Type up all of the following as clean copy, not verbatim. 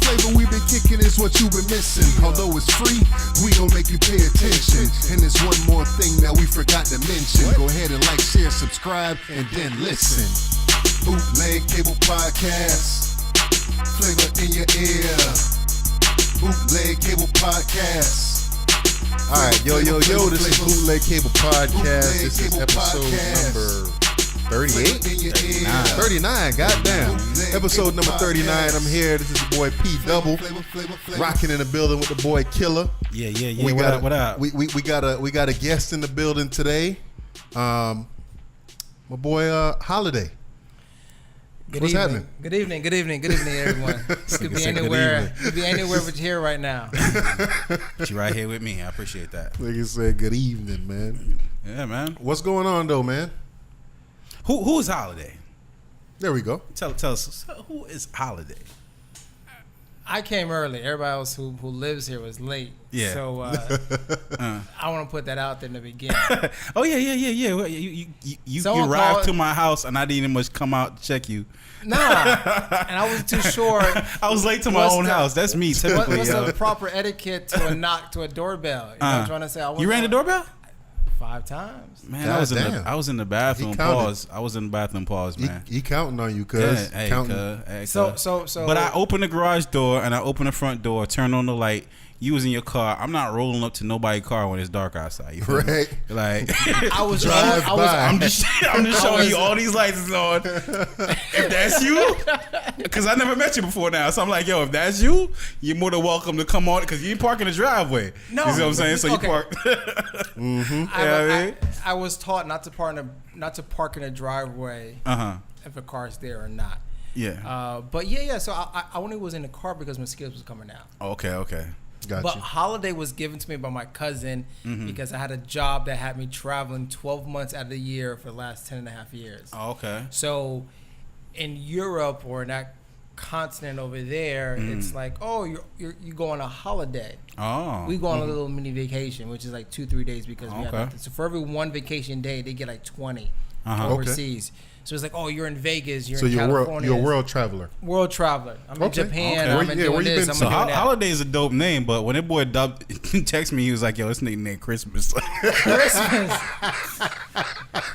flavor we been kicking is what you been missing. Although it's free, we gon' make you pay attention. And there's one more thing that we forgot to mention. Go ahead and like, share, subscribe, and then listen. Bootleg Cable Podcast, flavor in your ear. Bootleg Cable Podcast. All right, yo, this is Bootleg Cable Podcast. This is episode number 38? 39, goddamn. Episode number 39. I'm here. This is your boy P Double, rocking in the building with the boy Killer. Yeah. What up? We got a guest in the building today. My boy Holiday. What's happening? Good evening, everyone. Could be anywhere but here right now. But you right here with me. I appreciate that. Nigga said good evening, man. Yeah, man. What's going on though, man? Who is Holiday? There we go. Tell us who is Holiday? I came early. Everybody else who lives here was late. Yeah. So I want to put that out there in the beginning. Oh yeah. Well, you arrived to my house and I didn't even much come out to check you. Nah, and I wasn't too sure. I was late to my own house. That's me typically. What's the proper etiquette to a knock to a doorbell? You know what I'm trying to say? You rang the doorbell? 5 times. Man, I was in the bathroom. Pause. I was in the bathroom. Pause, man. He counting on you, cuz. Hey, cuz. So. But I opened the garage door and I opened the front door. Turned on the light. You was in your car. I'm not rolling up to nobody's car when it's dark outside. You feel right? Me? Like I'm just showing you all these lights is on. If that's you, because I never met you before now, so I'm like, yo, if that's you, you're more than welcome to come on because you ain't park in the driveway. No, you see what I'm saying? So okay. You park. I was taught not to park in a driveway if a car's there or not. Yeah. But yeah. So I only was in the car because mosquitoes was coming out. Okay. Gotcha. But Holiday was given to me by my cousin because I had a job that had me traveling 12 months out of the year for the last 10 and a half years. Oh, okay. So in Europe or in that continent over there, it's like, oh, you go on a holiday. Oh. We go on a little mini vacation, which is like 2-3 days because we have nothing. So for every one vacation day, they get like 20 overseas. Okay. So it's like, oh, you're in Vegas, you're in California. You're a world traveler. World traveler. I'm in Japan. I'm in doing this. So Holiday is a dope name, but when that boy text me, he was like, yo, this nigga named Christmas. Christmas?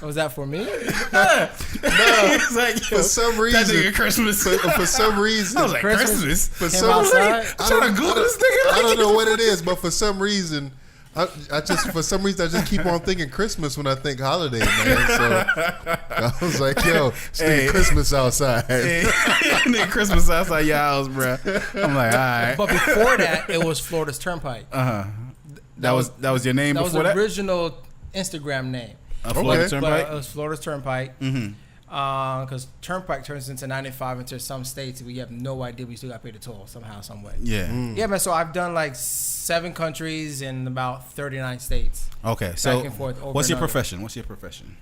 Was that for me? No. It's like, yo, for some reason. That nigga Christmas. For some reason. I was like, Christmas? For some reason. I'm trying to Google this nigga. I don't know what it is, but for some reason, I just keep on thinking Christmas when I think holiday, man. So I was like, yo, it's Christmas outside. Nigga Christmas outside your house, bro. I'm like, all right. But before that, it was Florida's Turnpike. That was your name before that? That was the original Instagram name. Florida's Turnpike? But it was Florida's Turnpike. Because Turnpike turns into 95 into some states. We have no idea. We still got paid the toll somehow, some way. Yeah. Yeah, man. So I've done like 7 countries in about 39 states. Okay. So back and forth, what's your profession?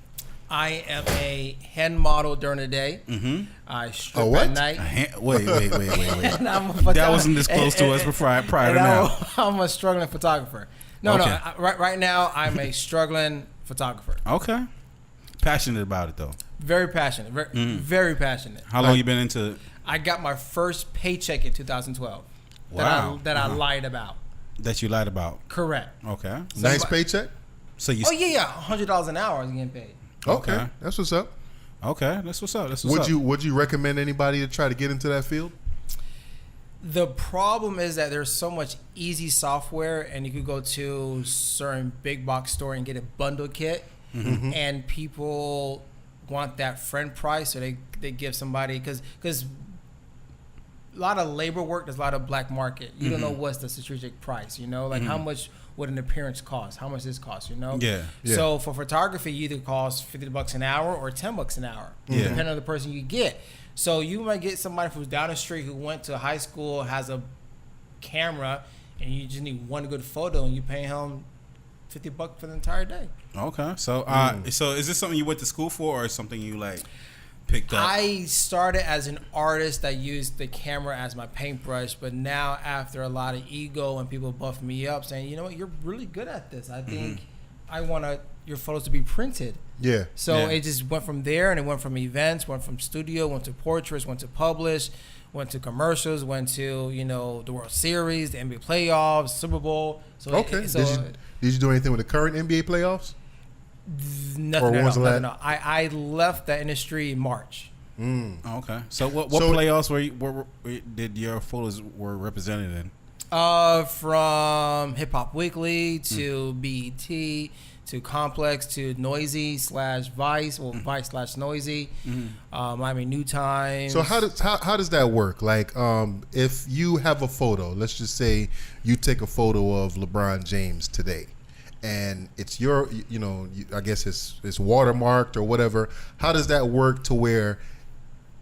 I am a hen model during the day. I strip at night. Wait. That wasn't this close to us prior to now. I'm a struggling photographer. No. Right now, I'm a struggling photographer. Okay. Passionate about it though. Very passionate. Very passionate. How long you been into it? I got my first paycheck in 2012. Wow. That I lied about. That you lied about. Correct. Okay. Nice paycheck? So you $100 an hour I was getting paid. Okay. That's what's up. Okay. That's what's up. Would you recommend anybody to try to get into that field? The problem is that there's so much easy software and you could go to certain big box store and get a bundle kit and people want that friend price, or they give somebody because a lot of labor work, there's a lot of black market. You don't know what's the strategic price, like how much would an appearance cost, how much this costs, Yeah. So for photography, you either cost $50 an hour or $10 an hour, depending on the person you get. So you might get somebody who's down the street who went to high school, has a camera, and you just need one good photo, and you pay him $50 for the entire day. Okay, so so is this something you went to school for, or something you like picked up? I started as an artist. I used the camera as my paintbrush, but now after a lot of ego and people buff me up saying, you know what, you're really good at this. I think I want your photos to be printed. Yeah. So it just went from there, and it went from events, went from studio, went to portraits, went to publish, went to commercials, went to the World Series, the NBA playoffs, Super Bowl. So okay. Did you do anything with the current NBA playoffs? Nothing at all. Nothing. I left that industry in March. Okay. So what playoffs did your photos were represented in? From Hip Hop Weekly to BET to Complex to Noisy / Vice, Vice / Noisy, Miami New Times. So how does that work? Like, if you have a photo, let's just say you take a photo of LeBron James today, and it's your, I guess it's watermarked or whatever. How does that work to where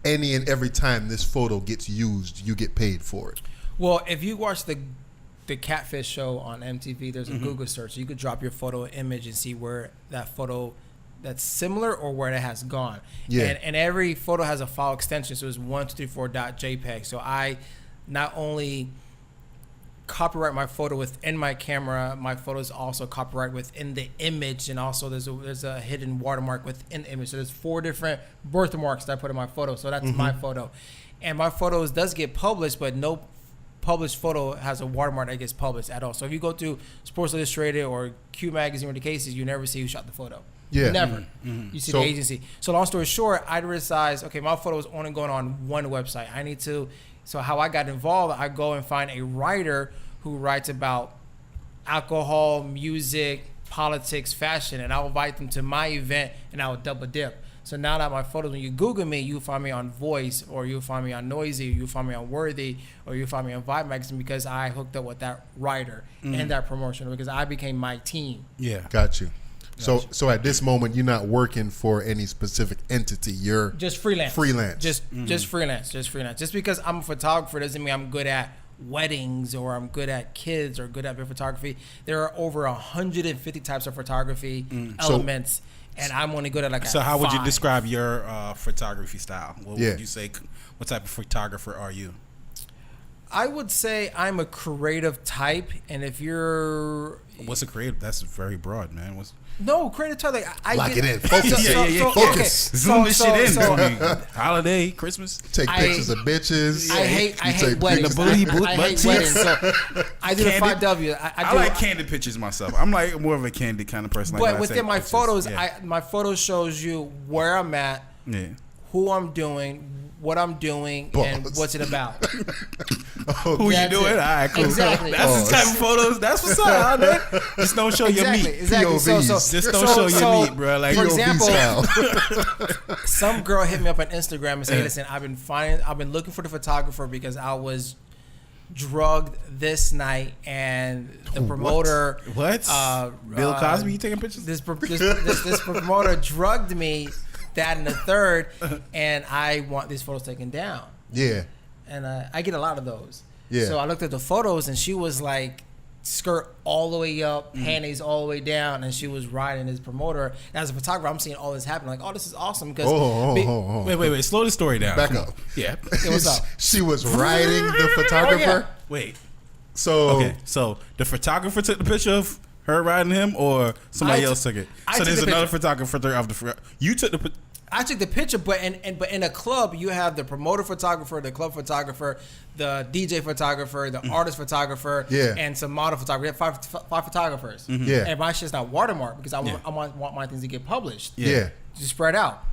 any and every time this photo gets used, you get paid for it? Well, if you watch the Catfish show on MTV, there's a Google search. So you could drop your photo image and see where that photo that's similar or where it has gone. Yeah. And every photo has a file extension. So it's 1234.jpg. So I not only copyright my photo within my camera, my photos also copyright within the image, and also there's a hidden watermark within the image. So there's 4 different birthmarks that I put in my photo. So that's my photo. And my photos does get published, but no published photo has a watermark that gets published at all. So if you go to Sports Illustrated or Q Magazine or the cases, you never see who shot the photo. Yeah. Never. You see the agency. So long story short, I decided, okay, my photo is only going on one website. So how I got involved, I go and find a writer who writes about alcohol, music, politics, fashion, and I'll invite them to my event and I'll double dip. So now that my photos, when you Google me, you'll find me on Voice, or you'll find me on Noisy, or you'll find me on Worthy, or you'll find me on Vibe Magazine, because I hooked up with that writer and that promotion, because I became my team. Yeah. Got you. So at this moment, you're not working for any specific entity. You're just freelance. Just freelance. Just because I'm a photographer doesn't mean I'm good at weddings or I'm good at kids or good at photography. There are over 150 types of photography elements. And I'm only good at So how would you describe your photography style? What would you say? What type of photographer are you? I would say I'm a creative type, and if you're... What's a creative? That's very broad, man. No, creative type. Lock it in. Focus. Focus. Zoom this shit in. Holiday, Christmas. Take pictures of bitches. I hate weddings. I hate weddings. So I do the 5W. I like candid pictures myself. I'm like more of a candid kind of person. But within my photos, my photo shows you where I'm at, who I'm doing, what I'm doing, and what's it about. Who you doing? All right, cool. Exactly. That's the type of photos. That's what's up out there. Just don't show your meat. Exactly. Just don't show your meat, bro. Like, for example, some girl hit me up on Instagram and said, "Listen, I've been looking for the photographer because I was drugged this night, and the promoter what? Bill Cosby, you taking pictures? This promoter drugged me." That and the third, and I want these photos taken down. Yeah. And I get a lot of those. Yeah. So I looked at the photos, and she was like, skirt all the way up, panties all the way down, and she was riding this promoter. As a photographer, I'm seeing all this happen. Like, oh, this is awesome. Because wait, slow the story down. Back up. Yeah. What's up? She was riding the photographer. Oh, yeah. Wait. So the photographer took the picture of her riding him, or somebody else took it. So there's another photographer of the. You took the. I took the picture, but in a club you have the promoter photographer, the club photographer, the DJ photographer, the artist photographer, and some model photographer. We have five photographers. Yeah. And my shit's not watermarked because I want my things to get published. Yeah. To spread out.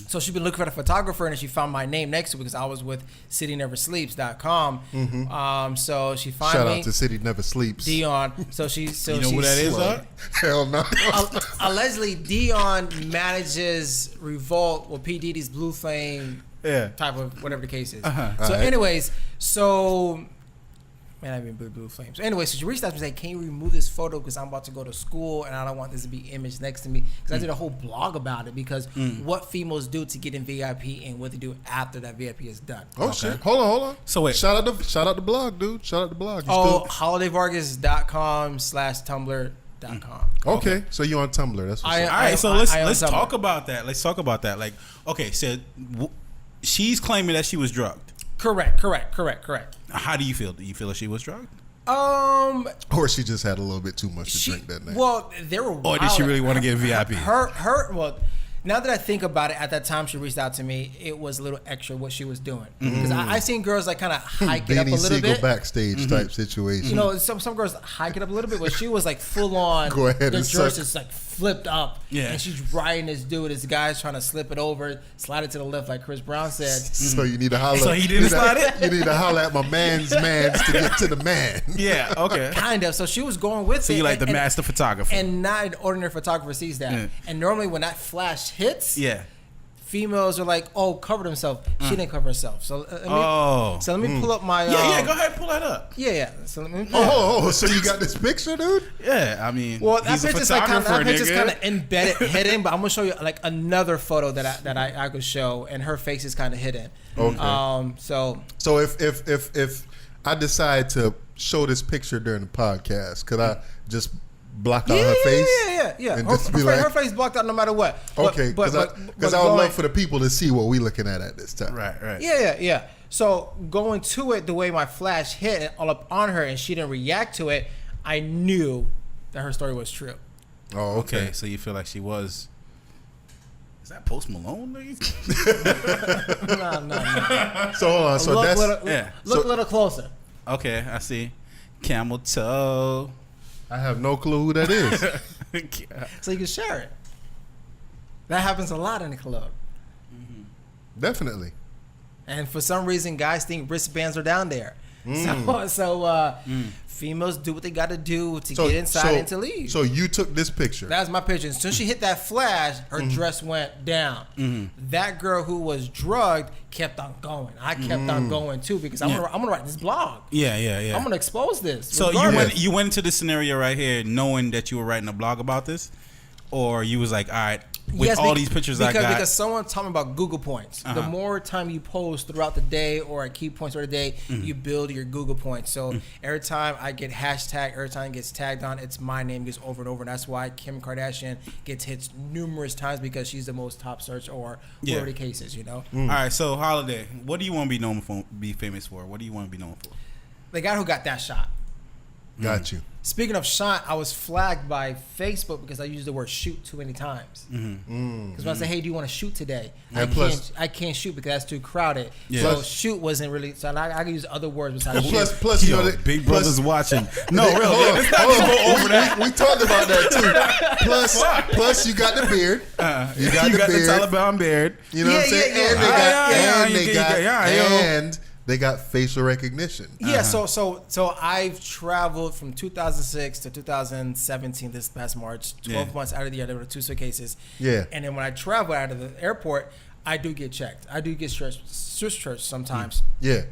So she's been looking for the photographer, and she found my name next to it because I was with cityneversleeps.com. So she found me. Shout out to City Never Sleeps. Dion. You know who that is, huh? Hell no. Allegedly, Dion manages Revolt or P. Diddy's Blue Flame type of whatever the case is. So anyways, man, I mean Blue Flames. So anyway, so she reached out to me and said, "Can you remove this photo because I'm about to go to school and I don't want this to be imaged next to me." Because I did a whole blog about it because what females do to get in VIP and what they do after that VIP is done. Oh shit! Hold on. So wait, shout out the blog, dude. Shout out the blog. holidayvargas.com/tumblr.com. Okay, so you on Tumblr? That's what's all right. So let's talk about that. Let's talk about that. Like, okay, so she's claiming that she was drugged. Correct. How do you feel? Do you feel that she was drugged? Or she just had a little bit too much to drink that night. Well, there were. Or did she really want to get VIP? Well, Now that I think about it, at that time she reached out to me, it was a little extra what she was doing. Because I seen girls like kind of hike it up a little bit. Backstage type situation. You know, some girls hike it up a little bit, but she was like full on. Go ahead the and dress suck. is like flipped up. Yeah. And she's riding this dude. This guy's trying to slip it over, slide it to the left like Chris Brown said. So you need to holler. So he didn't slide it? You need to holler at my mans to get to the man. Yeah, okay. Kind of. So she was going with it. So you like the master photographer. And not an ordinary photographer sees that. Yeah. And normally when that flash hits, yeah. females are like, "Oh, covered herself." She didn't cover herself. So let me pull up my. Yeah, go ahead, pull that up. Yeah. So let me. So you got this picture, dude? Yeah, I mean, Well, that he's a picture's like photographer, kind nigga. of embedded, hidden. But I'm gonna show you like another photo that I could show, and her face is kind of hidden. Okay. So if I decide to show this picture during the podcast, could I just block out her face? Yeah. And Her, just be like, her face blocked out no matter what. okay, because I would love for the people to see what we looking at this time. Right. Yeah. So going to it, the way my flash hit and all up on her, and she didn't react to it, I knew that her story was true. Oh, okay. So you feel like she was. Is that Post Malone, nigga? No. So hold on. So that's Look a little closer. Okay, I see. Camel toe. I have no clue who that is. So you can share it. That happens a lot in the club. Definitely. And for some reason, guys think wristbands are down there. So females do what they got to do to get inside and to leave. So you took this picture. That's my picture. As soon as she hit that flash, her dress went down. That girl who was drugged kept on going. I kept on going too because I'm gonna write this blog. Yeah. I'm gonna expose this. So regardless. you went into this scenario right here knowing that you were writing a blog about this, or you was like, all right, with all these pictures I got. Because someone told me about Google points. The more time you post throughout the day or at key points of the day, you build your Google points. So every time I get hashtag, every time it gets tagged on, it's my name gets over and over. And that's why Kim Kardashian gets hits numerous times because she's the most top search or whatever the case is, you know? All right, so Holiday, what do you want to be known for? Be famous for? What do you want to be known for? The guy who got that shot. Got you. Speaking of shot, I was flagged by Facebook because I used the word shoot too many times. Because when I say, hey, do you want to shoot today? I can't shoot because that's too crowded. Yeah. So Plus- shoot wasn't really, so I could use other words besides shoot. Plus, you know, Big Brother's watching. No, really. Let's not hold just on. go over that. We talked about that too. Plus, you got the beard. You got the beard. the Taliban beard. You know what I'm saying? Yeah. And they got facial recognition. Yeah, so I've traveled from 2006 to 2017 this past March, 12 months out of the year. There were 2 suitcases. Yeah. And then when I travel out of the airport, I do get checked. I do get searched sometimes. Yeah.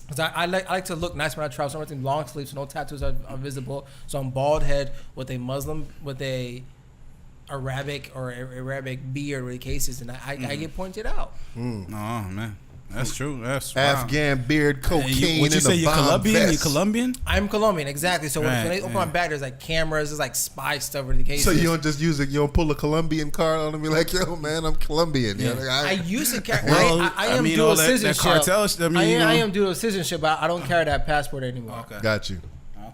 Cause I like to look nice when I travel. So everything long sleeves, no tattoos are visible. So I'm bald head with a Muslim, with a Arabic beard or the cases, and I get pointed out. Oh man, that's true. That's Afghan beard, cocaine. What you say? You're Colombian? vest. You Colombian? I'm Colombian, exactly. So when they open my bag, there's like cameras, there's like spy stuff over the cases. So you don't just use it. You don't pull a Colombian card on and be like, "Yo, man, I'm Colombian." Yeah. You know, I used to carry. Well, I am I mean, dual all that citizenship. cartel. I mean, I am dual citizenship, but I don't carry that passport anymore. Okay. Got you.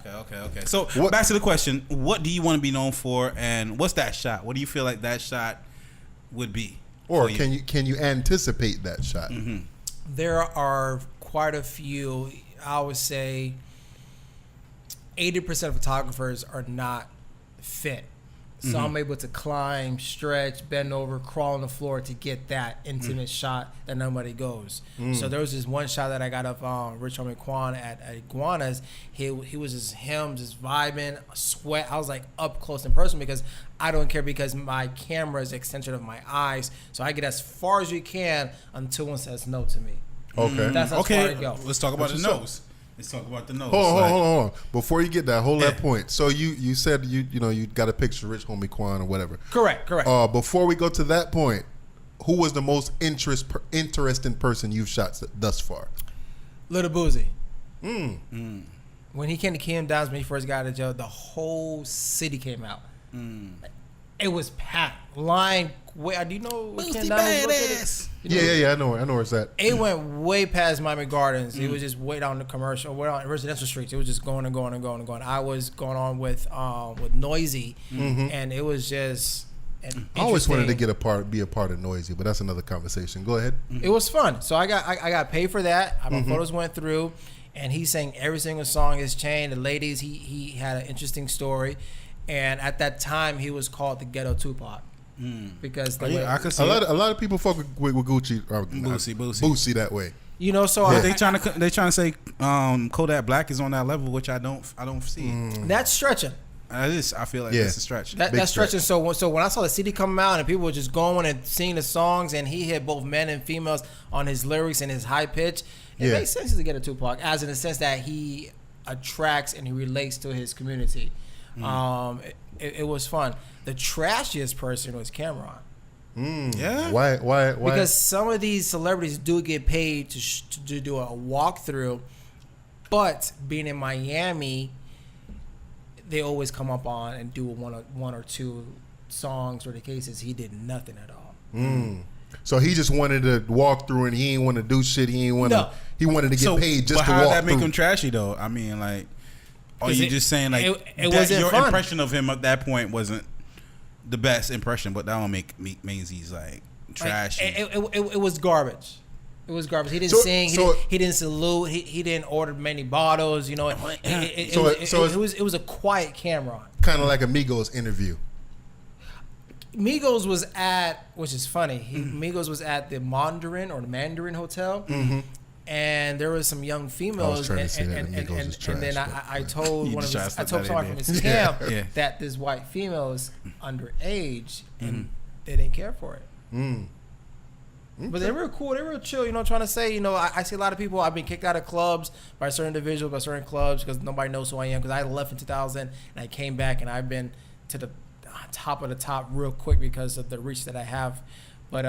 Okay. So back to the question: what do you want to be known for, and what's that shot? What do you feel like that shot would be? Or can you anticipate that shot? There are quite a few. I would say 80% of photographers are not fit. So I'm able to climb, stretch, bend over, crawl on the floor to get that intimate shot that nobody goes. So there was this one shot that I got of Rich Homie Quan at Iguanas. He was just vibing, sweat. I was like up close in person because I don't care because my camera is extension of my eyes. So I get as far as you can until one says no to me. Okay. That's as far I go. Let's talk about the nose. Let's talk about the nose. Hold on. Before you get that, hold that point. So you said you got a picture of Rich Homie Quan or whatever. Correct. Before we go to that point, who was the most interesting person you've shot thus far? Little Boozy. When he came to Kim Downs when he first got out of jail, the whole city came out. It was packed. Line. Wait, do you know where Kim Downs was located? Yeah. I know where it's at. It went way past Miami Gardens. It was just way down the commercial, way down residential streets. It was just going and going and going and going. I was going on with Noisy, and it was I always wanted to be a part of Noisy, but that's another conversation. Go ahead. It was fun. So I got paid for that. My photos went through, and he sang every single song. His chain, the ladies. He had an interesting story, and at that time he was called the Ghetto Tupac. Because I could see a lot of people fuck with Gucci, Boosie that way. You know, so they trying to say Kodak Black is on that level, which I don't see. That's stretching. I feel like that's a stretch. That's stretching. So when I saw the CD come out and people were just going and singing the songs, and he hit both men and females on his lyrics and his high pitch, it makes sense to get a Tupac, as in the sense that he attracts and he relates to his community. It was fun. The trashiest person was Cameron. Yeah. Why? Because some of these celebrities do get paid to do a walkthrough, but being in Miami, they always come up on and do one or two songs or the cases. He did nothing at all. So he just wanted to walk through, and he ain't want to do shit. He wanted to get paid just to walk through. But how did that make him trashy though? I mean, like, are you just saying like it wasn't your fun. impression of him at that point wasn't the best impression, but that don't means he's like trashy. It was garbage. It was garbage. He didn't sing. He didn't salute. He didn't order many bottles. You know, it was a quiet Cameron. Kind of like a Migos interview. Migos was at, which is funny. Migos was at the Mandarin Hotel, and there was some young females. And then I told somebody from his camp that this white female is underage, and they didn't care for it. But they were cool. They were chill. You know, trying to say, you know, I see a lot of people. I've been kicked out of clubs by certain individuals, by certain clubs, because nobody knows who I am. Because I left in 2000 and I came back, and I've been to the top of the top real quick because of the reach that I have. But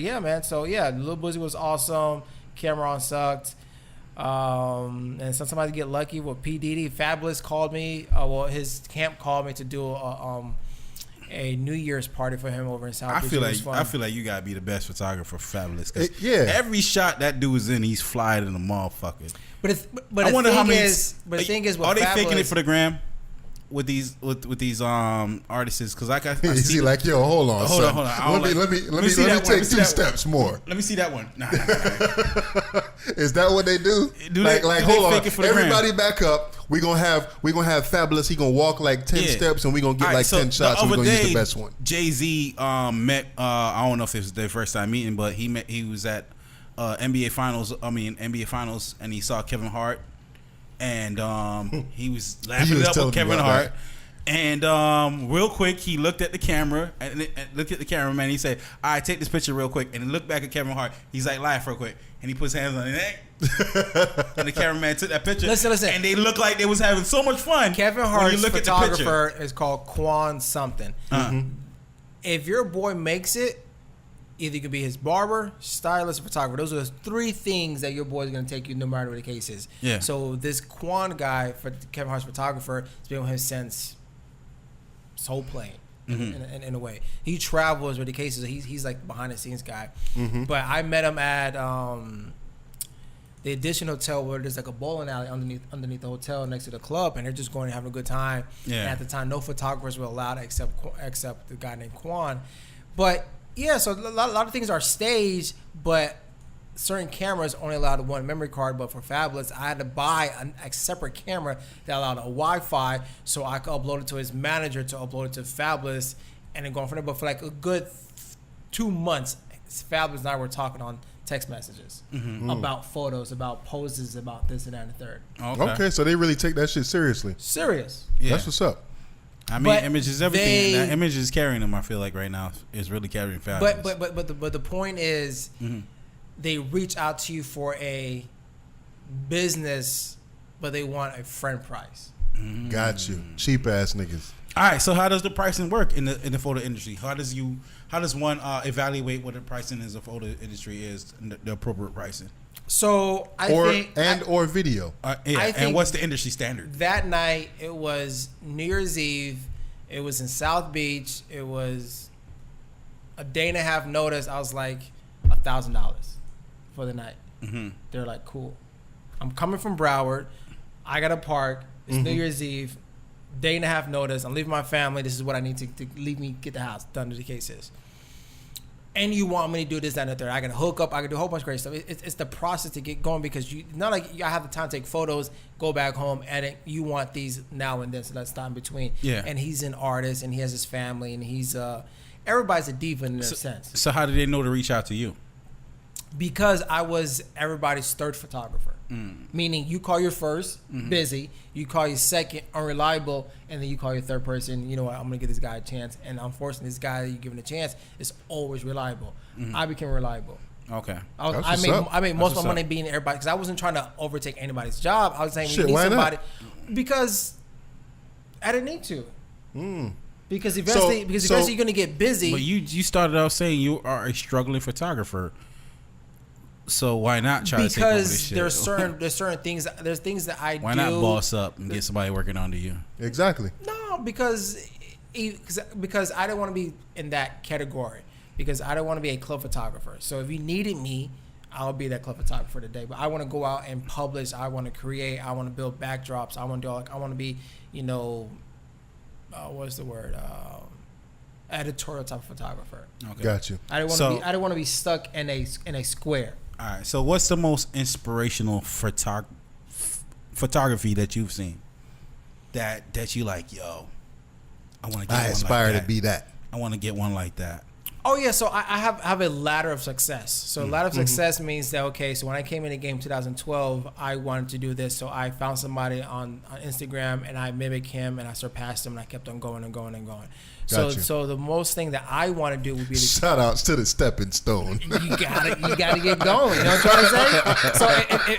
yeah, man. So yeah, Lil Boosie was awesome. Cameron sucked. And sometimes you get lucky with P. Diddy. Fabulous called me. His camp called me to do a New Year's party for him over in South Beach. I feel like you gotta be the best photographer for Fabulous. Every shot that dude is in, he's flying in the motherfucker. But I wonder how many. But the thing is, are they faking it for the gram with these artists? Because I see like, yo, hold on. Let me take 2 steps more. Let me see that one. Nah. Is that what they do? Hold on. Everybody back up. We gonna have Fabulous. He gonna walk like 10 steps, and we gonna get 10 shots, and we gonna use the best one. Jay-Z met. I don't know if it was their first time meeting, but he was at NBA Finals, and he saw Kevin Hart, and he was laughing up with Kevin Hart. And real quick, he looked at the camera and looked at the cameraman. And he said, "All right, take this picture real quick." And he looked back at Kevin Hart. He's like, "Laugh real quick." And he puts hands on his neck. And the cameraman took that picture. Listen. And they looked like they was having so much fun. Kevin Hart's photographer is called Quan something. If your boy makes it, either you could be his barber, stylist, or photographer. Those are the 3 things that your boy is going to take you no matter what the case is. Yeah. So this Quan guy, for Kevin Hart's photographer, has been with him since Soul Plane. In a way, he travels with the cases. He's like behind the scenes guy. But I met him at the Edition Hotel, where there's like a bowling alley underneath the hotel next to the club, and they're just going and having a good time. Yeah. And at the time, no photographers were allowed except the guy named Quan. But yeah, so a lot of things are staged, but certain cameras only allowed 1 memory card. But for Fabulous, I had to buy a separate camera that allowed a Wi-Fi, so I could upload it to his manager to upload it to Fabulous, and then going from there. But for like a good 2 months, Fabulous and I were talking on text messages about photos, about poses, about this and that and the third. Okay, so they really take that shit seriously. Serious. Yeah. That's what's up. I mean, image is everything. That image is carrying them. I feel like right now is really carrying Fabulous. But the point is, they reach out to you for a business, but they want a friend price. Got you. Cheap ass niggas. All right. So how does the pricing work in the photo industry? How does one evaluate what the pricing in the photo industry is, the appropriate pricing? So or video. And what's the industry standard? That night it was New Year's Eve. It was in South Beach. It was a day and a half notice. I was like $1,000 for the night. They're like, cool. I'm coming from Broward. I got to park. It's New Year's Eve. day and a half notice. I'm leaving my family. This is what I need to leave me get the house done. To the case is. And you want me to do this, that, and the third. I can hook up. I can do a whole bunch of great stuff. It's the process to get going because you not like I have the time to take photos, go back home, edit. You want these now and then, so that's time between. Yeah. And he's an artist, and he has his family, and he's everybody's a diva in a sense. So how did they know to reach out to you? Because I was everybody's third photographer. Meaning you call your first, busy, you call your second, unreliable, and then you call your third person, you know what, I'm going to give this guy a chance. And unfortunately, this guy that you're giving a chance is always reliable. I became reliable. Okay. I made most of my money being everybody, because I wasn't trying to overtake anybody's job. I was saying we need somebody. Because I didn't need to. Because eventually you're going to get busy. But you started out saying you are a struggling photographer. So why not try to take over this shit? Because there's certain things that I do. Why not boss up and get somebody working under you? Exactly. No, because I don't want to be in that category. Because I don't want to be a club photographer. So if you needed me, I'll be that club photographer today. But I want to go out and publish. I want to create. I want to build backdrops. I want to be, what's the word? Editorial type of photographer. Okay. Got you. I don't want to be stuck in a square. All right. So what's the most inspirational photography that you've seen? That you like, yo, I want to get one aspire like that. To be that. I want to get one like that. Oh yeah, so I have a ladder of success. So a ladder of success means that so when I came in the game 2012, I wanted to do this. So I found somebody on Instagram and I mimicked him and I surpassed him and I kept on going and going and going. So the most thing that I want to do would be shout outs to the stepping stone. You gotta get going. You know what I'm trying to say? So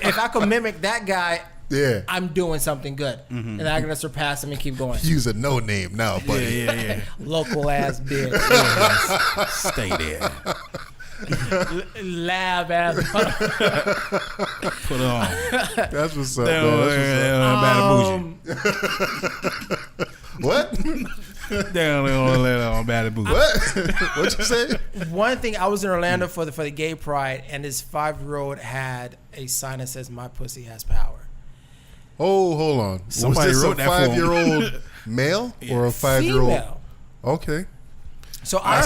if I could mimic that guy, yeah, I'm doing something good, and I'm gonna surpass him and keep going. Use a no name now, buddy. Yeah. Local ass bitch. Yes. Stay there. Lab ass. Put on. That's what's up. Man. What? They only gonna let on bad booty. What you say? One thing, I was in Orlando for the gay pride, and this 5-year-old had a sign that says "My pussy has power." Oh, hold on. Somebody was this wrote a that for him. 5-year-old male or a 5-year-old? Female. Okay. So I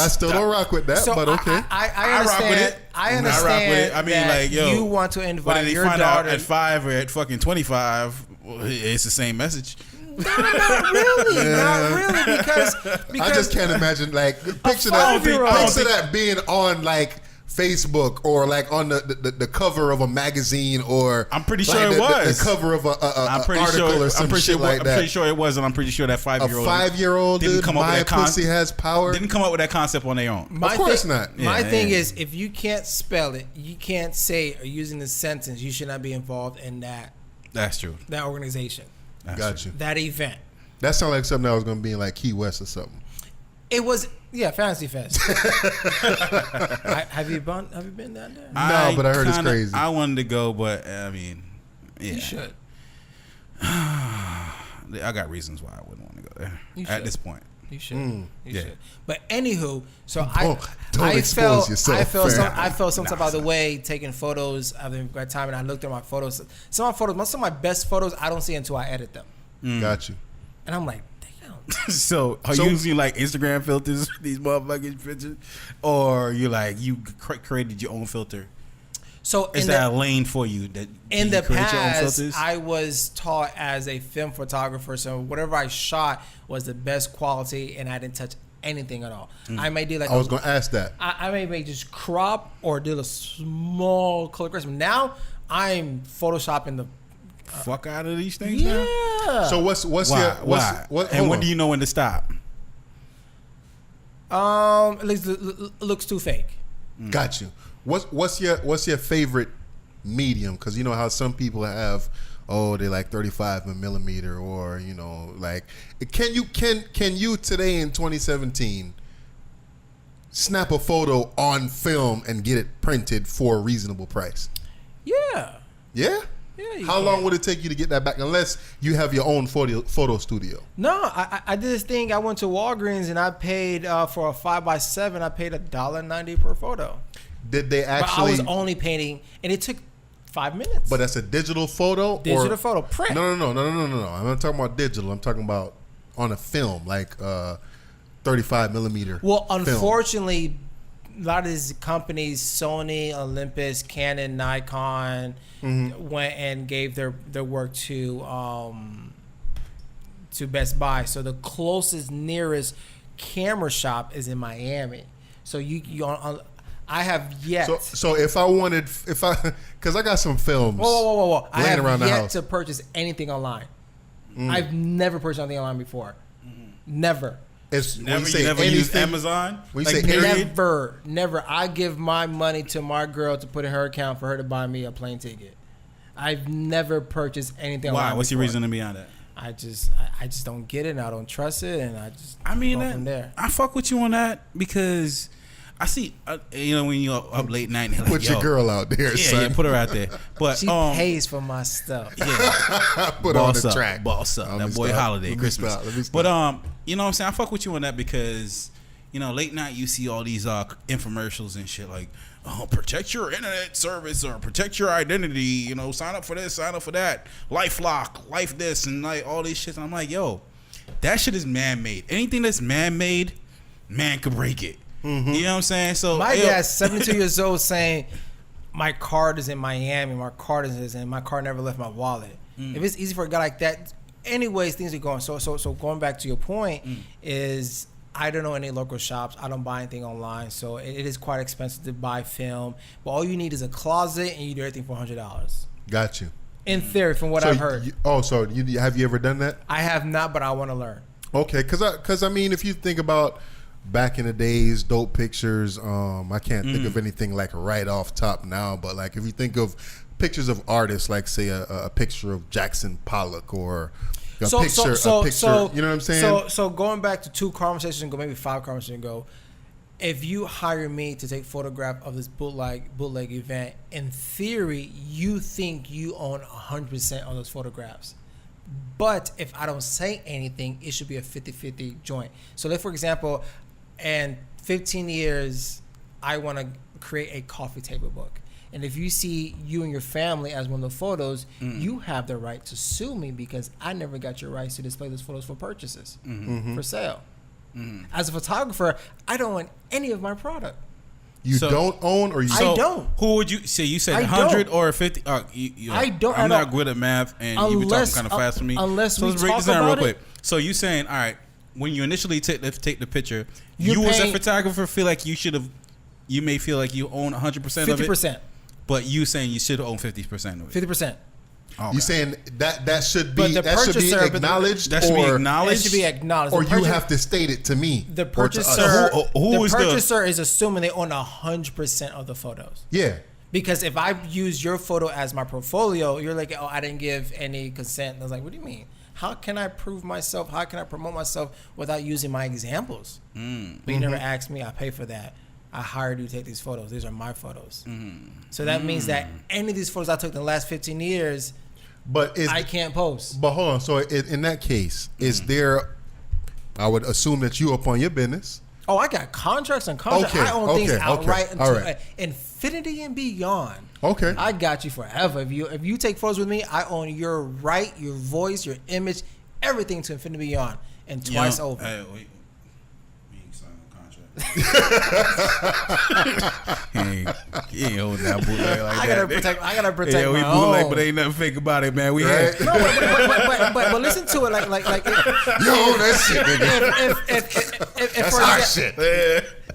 still don't rock with that, but okay. I understand. rock with it. I understand. I rock with it. I mean, that like, yo, you want to But invite if your they find out daughter at 5 or at fucking 25, well, it's the same message. Not really, because I just can't imagine picture that being on Facebook or on the cover of a magazine or I'm pretty sure it was the cover of a article or some shit like that. I'm pretty sure it was, and I'm pretty sure that 5-year-old a 5-year-old didn't dude, come up with that pussy has power. Didn't come up with that concept on their own. Of course not. My thing is, if you can't spell it, you can't say it or using the sentence, you should not be involved in that. That's true. That organization. Got you. That event. That sounds like something that was going to be in Key West or something. It was, Fantasy Fest. Have you been down there? No, but I heard it's crazy. I wanted to go, but I mean, yeah. You should. I got reasons why I wouldn't want to go there at this point. You should. You should. But anywho, so don't expose yourself. I felt some type of the way taking photos of the great time, and I looked at my photos. Most of my best photos I don't see until I edit them. Got you. And I'm like, damn. So are you using Instagram filters for these motherfucking pictures, or you created your own filter? So is that a lane for you? That in the past, I was taught as a film photographer, so whatever I shot was the best quality, and I didn't touch anything at all. I may do I was going to ask that. I may just crop or do a small color correction. Now I'm photoshopping the fuck out of these things. Now? So what's when do you know when to stop? It looks too fake. Got you. What's your favorite medium? Because you know how some people have, they like 35 millimeter, or can you today in 2017 snap a photo on film and get it printed for a reasonable price? Yeah. Yeah. Yeah. How long would it take you to get that back, unless you have your own photo studio? No, I did this thing. I went to Walgreens and I paid for a 5x7. I paid $1.90 per photo. Did they actually? But I was only painting, and it took 5 minutes. But that's a digital photo? Digital photo. Print. No. I'm not talking about digital. I'm talking about on a film, like 35 millimeter. Well, unfortunately, a lot of these companies, Sony, Olympus, Canon, Nikon, went and gave their work to Best Buy. So the closest, nearest camera shop is in Miami. So I have yet. So because I got some films. Whoa! I have around the yet house. to purchase anything online. I've never purchased anything online before. Never. Never used Amazon? When you say anything, Never. I give my money to my girl to put in her account for her to buy me a plane ticket. I've never purchased anything online. Why? What's your reasoning behind that? I just don't get it, and I don't trust it, and I go from there. I fuck with you on that because I see, when you're up late night, and like, put your girl out there, son. Yeah, put her out there. But she pays for my stuff. Yeah, put her on the track. Boss up. That boy Holiday, Christmas. Let me stop. But you know what I'm saying? I fuck with you on that because late night you see all these infomercials and shit like, oh, protect your internet service or protect your identity. Sign up for this, sign up for that. LifeLock, life this, and like all these shit. And I'm like, yo, that shit is man-made. Anything that's man-made, man could break it. Mm-hmm. You know what I'm saying? So my dad's 72 years old saying, my card is in Miami. My card is in. My card never left my wallet. If it's easy for a guy like that, anyways, things are going. So going back to your point is, I don't know any local shops. I don't buy anything online, so it is quite expensive to buy film. But all you need is a closet, and you do everything for $100. Got you. In theory, from what I've heard. Have you ever done that? I have not, but I want to learn. Okay, because I mean, if you think about back in the days, dope pictures. I can't think of anything like right off top now, but like if you think of pictures of artists, like say a picture of Jackson Pollock or a picture. You know what I'm saying? So going back to 2 conversations ago, maybe 5 conversations ago, if you hire me to take photograph of this bootleg event, in theory, you think you own 100% of those photographs. But if I don't say anything, it should be a 50-50 joint. So like, for example, in 15 years, I want to create a coffee table book. And if you see you and your family as one of the photos, you have the right to sue me because I never got your rights to display those photos for purchases, for sale. As a photographer, I don't own any of my product. You don't own, or you? I don't. Who would you say? You said 100 or 50? I don't. I'm not good at math, and you be talking kind of fast for me. Unless so we let's break talk this down about real it. quick. So you saying, all right, when you initially take the picture, you as a photographer feel like you should have. You may feel like you own 100% of it. 50%. But you saying you should own 50% of it. 50%. Okay. You saying that should be acknowledged, that should be acknowledged, it should be acknowledged, or you have to state it to me. The purchaser, is assuming they own 100% of the photos. Yeah. Because if I use your photo as my portfolio, you're like, oh, I didn't give any consent. And I was like, what do you mean? How can I prove myself? How can I promote myself without using my examples? But you never asked me. I pay for that. I hired you to take these photos. These are my photos. So that means that any of these photos I took in the last 15 years, I can't post. But hold on. So in that case, is there, I would assume that you up on your business. Oh, I got contracts and contracts. I own things outright until infinity and beyond. Okay. I got you forever. If you take photos with me, I own your right, your voice, your image, everything to infinity and beyond, and twice over. Hey, wait. He ain't holding that bootleg like I gotta protect yeah, we my bootleg, own. but ain't nothing fake about it, man. We right? but listen to it like you own that shit, nigga. If that's our shit.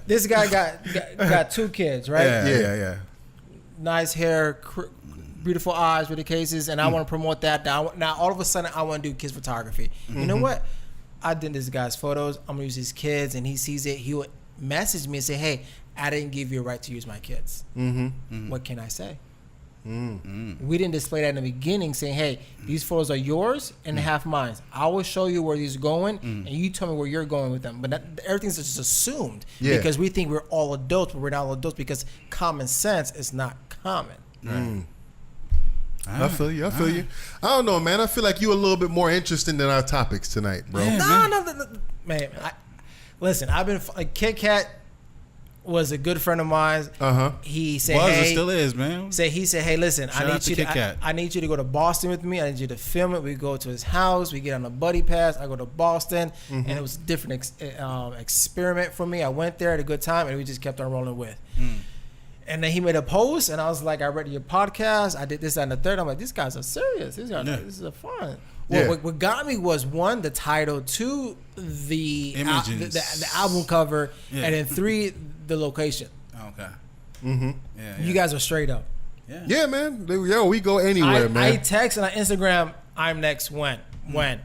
This guy got 2 kids, right? Yeah. Nice hair, beautiful eyes with the cases, and I want to promote that. Now all of a sudden, I want to do kids photography. You know what? I did this guy's photos. I'm gonna use his kids, and he sees it. He would message me and say, "Hey, I didn't give you a right to use my kids. What can I say?" We didn't display that in the beginning, saying, "Hey, these photos are yours and half mine. I will show you where these are going, and you tell me where you're going with them." But everything's just assumed because we think we're all adults, but we're not all adults because common sense is not common. I feel you. I don't know, man. I feel like you a little bit more interesting than our topics tonight, bro. No, man. Listen, I've been Kit Kat. was a good friend of mine. He said, Was "Hey," it still is, man. He said, "Hey, listen, Shout out to Kit Kat. I need you to go to Boston with me. I need you to film it. We go to his house. We get on a buddy pass. I go to Boston, and it was a different experiment for me. I went there, had a good time, and we just kept on rolling with." And then he made a post, and I was like, "I read your podcast. I did this, that, and the third. I'm like, "These guys are serious. This is a fun." Well, what got me was, one, the title, two, the album cover, and then three, the location. Okay. Yeah. You guys are straight up. Yeah, man. Yo, we go anywhere, man. I text and I Instagram, I'm next when. Yeah,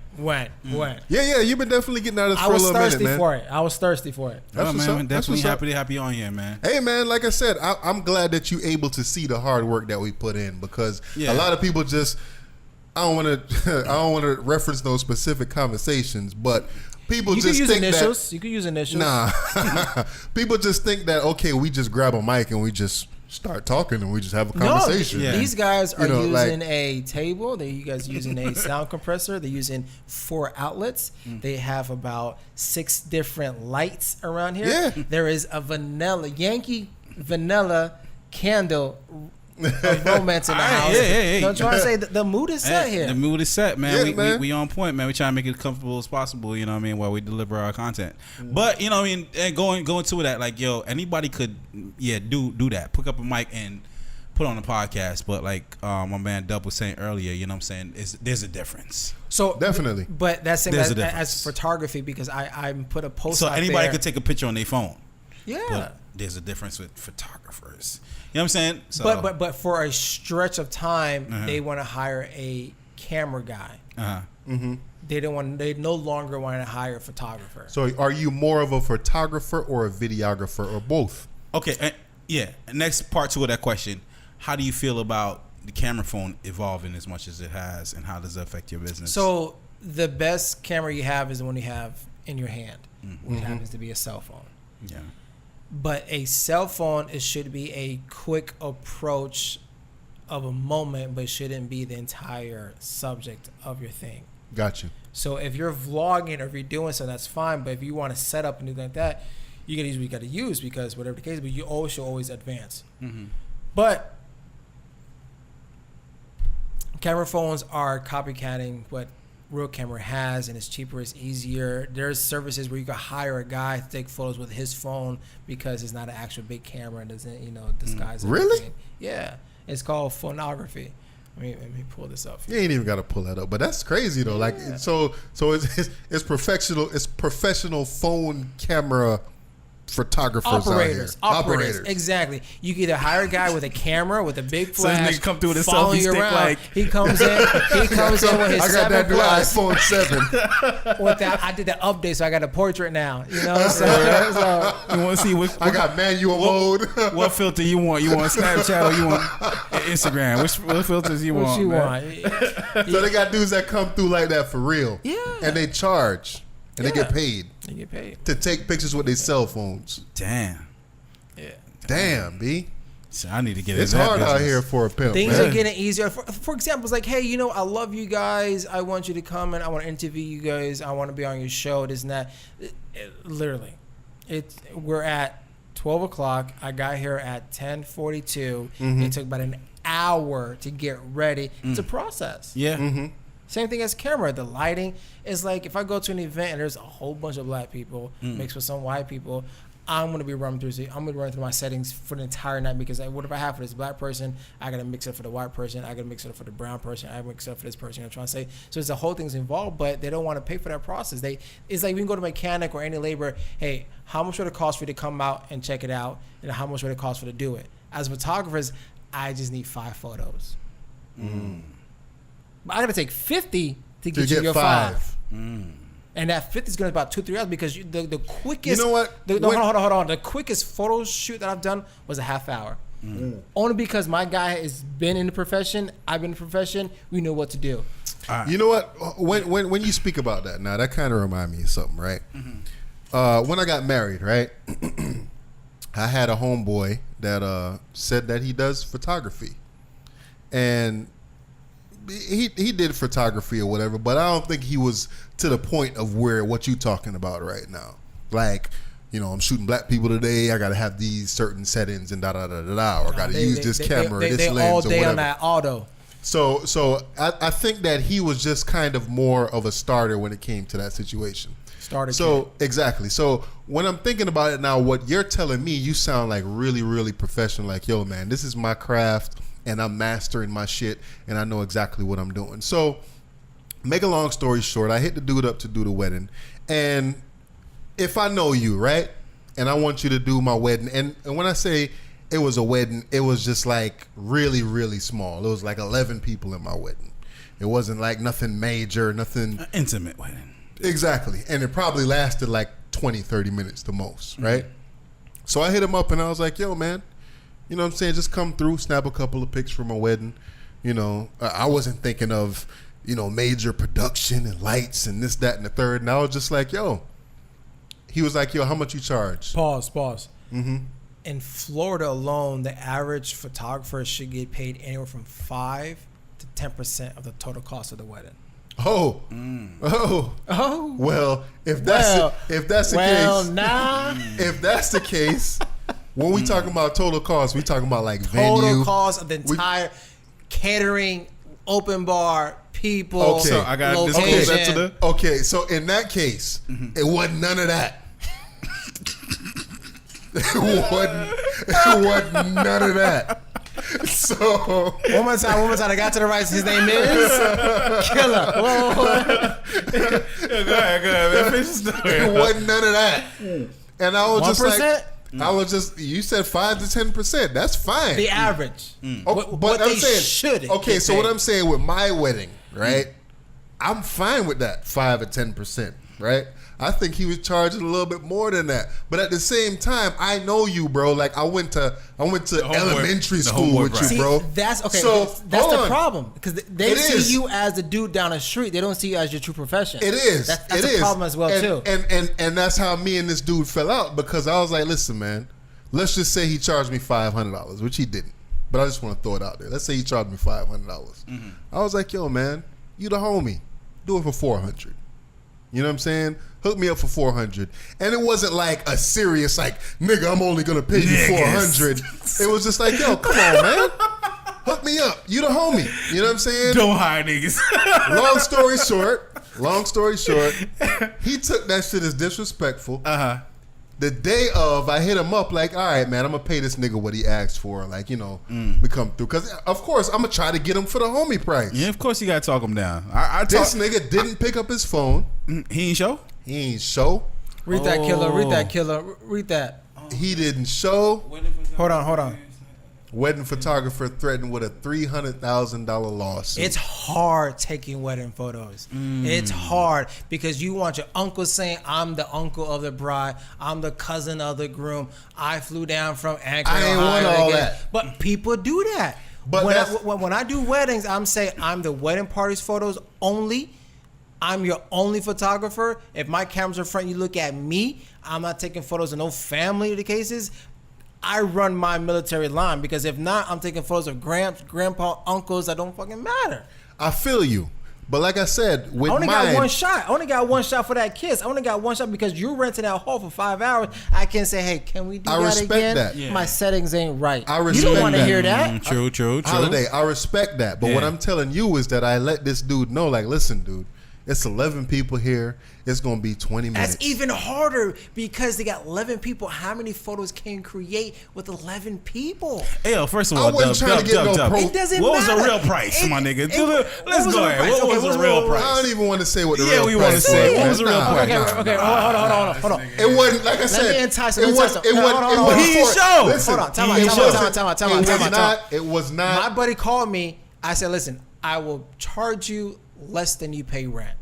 you've been definitely getting out of this for a little minute, man. I was thirsty for it. That's man. Definitely happy to have you on here, man. Hey, man, like I said, I'm glad that you're able to see the hard work that we put in, because a lot of people just, I don't want to reference those specific conversations, but people just think that you could use initials. Nah, people just think that, okay, we just grab a mic and we just start talking and we just have a conversation. No, these guys are using a table. You guys using a sound compressor. They're using 4 outlets. They have about 6 different lights around here. Yeah. There is a Yankee vanilla candle of romance in the house. I'm trying to say the mood is set here. The mood is set, man. Yeah, we on point, man. We try to make it as comfortable as possible, you know what I mean, while we deliver our content. But, you know what I mean, and going to that, like, yo, anybody could do that. Pick up a mic and put on a podcast. But like my man Dub was saying earlier, you know what I'm saying, there's a difference. So definitely. But that's same as photography, because I put a post so out anybody there. could take a picture on their phone. Yeah. But there's a difference with photographers. You know what I'm saying? So, but for a stretch of time, they want to hire a camera guy. They no longer want to hire a photographer. So are you more of a photographer or a videographer or both? Okay, next part 2 of that question. How do you feel about the camera phone evolving as much as it has, and how does it affect your business? So the best camera you have is the one you have in your hand, which happens to be a cell phone. Yeah. But a cell phone, it should be a quick approach of a moment, but it shouldn't be the entire subject of your thing. Gotcha. So if you're vlogging or if you're doing something, that's fine. But if you want to set up and do like that, you gotta use what you gotta use, because whatever the case, but you should always advance. But camera phones are copycatting what real camera has, and it's cheaper, it's easier. There's services where you can hire a guy to take photos with his phone because it's not an actual big camera and doesn't disguise everything. Really? Yeah, it's called phonography. Let me pull this up. You ain't even got to pull that up, but that's crazy though. Like, so it's professional phone camera photographers operators, exactly. You can either hire a guy with a camera with a big flash, so this nigga come through with a following selfie you stick, around. like he comes in with his 7 Plus. iPhone 7. With that, I did the update, so I got a portrait now. You know what I'm saying? So, you want to see what I got manual mode. What filter you want? You want Snapchat or you want Instagram? What filters you want? What you want? So they got dudes that come through like that for real. Yeah. And they charge. And they get paid. They get paid to take pictures with their cell phones. Damn. Yeah. Damn, B. So I need to get. It's hard out here for a pimp. Things are getting easier. For example, it's like, hey, I love you guys. I want you to come and I want to interview you guys. I want to be on your show. This and that. Literally, we're at 12 o'clock. I got here at 10:42. It took about an hour to get ready. It's a process. Yeah. Same thing as camera. The lighting is like, if I go to an event and there's a whole bunch of black people mixed with some white people, I'm gonna be running through my settings for the entire night, because what if I have for this black person, I gotta mix it for the white person, I gotta mix it for the brown person, I gotta mix it for this person. I'm trying to say, so it's the whole thing's involved, but they don't want to pay for that process. It's like we can go to a mechanic or any labor. Hey, how much would it cost for you to come out and check it out, and how much would it cost for you to do it? As photographers, I just need 5 photos. But I gotta take 50 to get you your 5. And that 50 is going to be about 2-3 hours, because the quickest. You know what? Hold on. The quickest photo shoot that I've done was a half hour. Only because my guy has been in the profession. I've been in the profession. We know what to do. You know what? When you speak about that, now that kind of reminds me of something, right? When I got married, right? I had a homeboy that said that he does photography, and he did photography or whatever, but I don't think he was to the point of what you talking about right now. Like, I'm shooting black people today. I got to have these certain settings and da da da da da. Or I got to use this camera, this lens, all or day whatever. on that auto. So I think that he was just kind of more of a starter when it came to that situation. Exactly. So when I'm thinking about it now, what you're telling me, you sound like really, really professional. Like, yo, man, this is my craft, and I'm mastering my shit, and I know exactly what I'm doing. So, make a long story short, I hit the dude up to do the wedding, and if I know you, right, and I want you to do my wedding, and when I say it was a wedding, it was just like really, really small. It was like 11 people in my wedding. It wasn't like nothing major, nothing. An intimate wedding. Exactly. And it probably lasted like 20, 30 minutes the most, right? So I hit him up and I was like, yo, man, you know what I'm saying? Just come through, snap a couple of pics for my wedding. I wasn't thinking of, major production and lights and this, that, and the third. And I was just like, yo. He was like, yo, how much you charge? Pause. Mm-hmm. In Florida alone, the average photographer should get paid anywhere from 5 to 10% of the total cost of the wedding. Oh. Well, if that's the case, when we talking about total cost, we talking about like venue, total cost of the entire catering, open bar, people. Okay, so I got this. Okay, so in that case, it wasn't none of that. It wasn't none of that. So one more time. I got to the right. His name is Killer. Go ahead, man. Finish the story. It wasn't none of that. And I was 1%? just like, you said 5 to 10%. That's fine. The average. But I'm saying, should. Okay, so what I'm saying with my wedding, right? I'm fine with that 5 or 10%, right? I think he was charging a little bit more than that. But at the same time, I know you, bro. Like I went to elementary school with you, bro. That's okay. So that's the problem because they see you as the dude down the street. They don't see you as your true profession. It is. That's a problem as well too. And that's how me and this dude fell out because I was like, listen, man. Let's just say he charged me $500, which he didn't. But I just want to throw it out there. Let's say he charged me $500. I was like, yo, man, you the homie. Do it for $400. You know what I'm saying? Hook me up for $400. And it wasn't like a serious, like, nigga, I'm only going to pay you $400. It was just like, yo, come on, man. Hook me up. You the homie. You know what I'm saying? Don't hire niggas. Long story short, he took that shit as disrespectful. The day of, I hit him up like, all right, man, I'm going to pay this nigga what he asked for. Like, we come through. Because, of course, I'm going to try to get him for the homie price. Yeah, of course you got to talk him down. This nigga didn't pick up his phone. He ain't show? He ain't show. Read that, Killer. Read that. He didn't show. Hold on. Wedding photographer threatened with a $300,000 lawsuit. It's hard taking wedding photos. It's hard because you want your uncle saying, I'm the uncle of the bride. I'm the cousin of the groom. I flew down from Anchorage. I ain't want all that. But people do that. But when I do weddings, I'm saying I'm the wedding party's photos only. I'm your only photographer. If my camera's in front, you look at me. I'm not taking photos of no family of the cases. I run my military line because if not, I'm taking photos of grandpa, uncles that don't fucking matter. I feel you. But like I said, with I only got one shot. I only got one shot for that kiss. I only got one shot because you're renting that hall for 5 hours. I can say, hey, can we do that again? I respect that. Yeah. My settings ain't right. I respect that. You don't want to hear that. True. Holiday, I respect that. But what I'm telling you is that I let this dude know, like, listen, dude, it's 11 people here. It's going to be 20 minutes. That's even harder because they got 11 people. How many photos can you create with 11 people? Hey, yo, first of all, I wasn't trying to get no pro. It doesn't what matter. Was the real price, my nigga? Let's go ahead. What was the real price? I don't even want to say what the real price was. Yeah, we want to say. What was the real price? Okay, hold on. It wasn't, like I said. Let me entice him. It wasn't. He showed. Listen, hold on. Time out. It was not. My buddy called me. I said, listen, I will charge you less than you pay rent.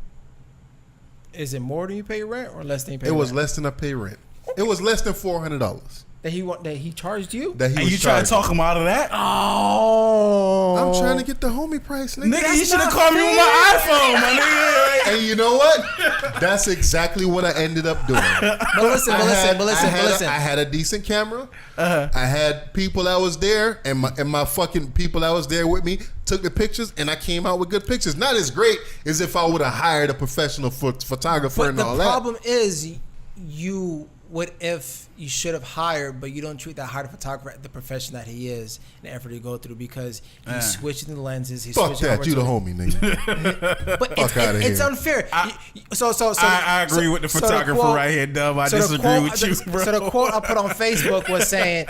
Is it more than you pay rent or less than you pay rent? It was less than I pay rent. It was less than $400. That he charged you? That he and was you trying to talk him out of that? Oh. I'm trying to get the homie price, nigga. Nigga, you should have called me with my iPhone, my nigga. And you know what? That's exactly what I ended up doing. But listen. I had a decent camera. I had people that was there, and my fucking people that was there with me took the pictures, and I came out with good pictures. Not as great as if I would have hired a professional photographer and all that. But the problem is you what if you should have hired, but you don't treat that hired photographer the profession that he is, and the effort to go through because he's switching the lenses. He's Fuck switching that, over you to the homie, nigga. But Fuck outta it's here. unfair. I agree with the photographer right here, Dub. I disagree with you, bro. So the quote I put on Facebook was saying,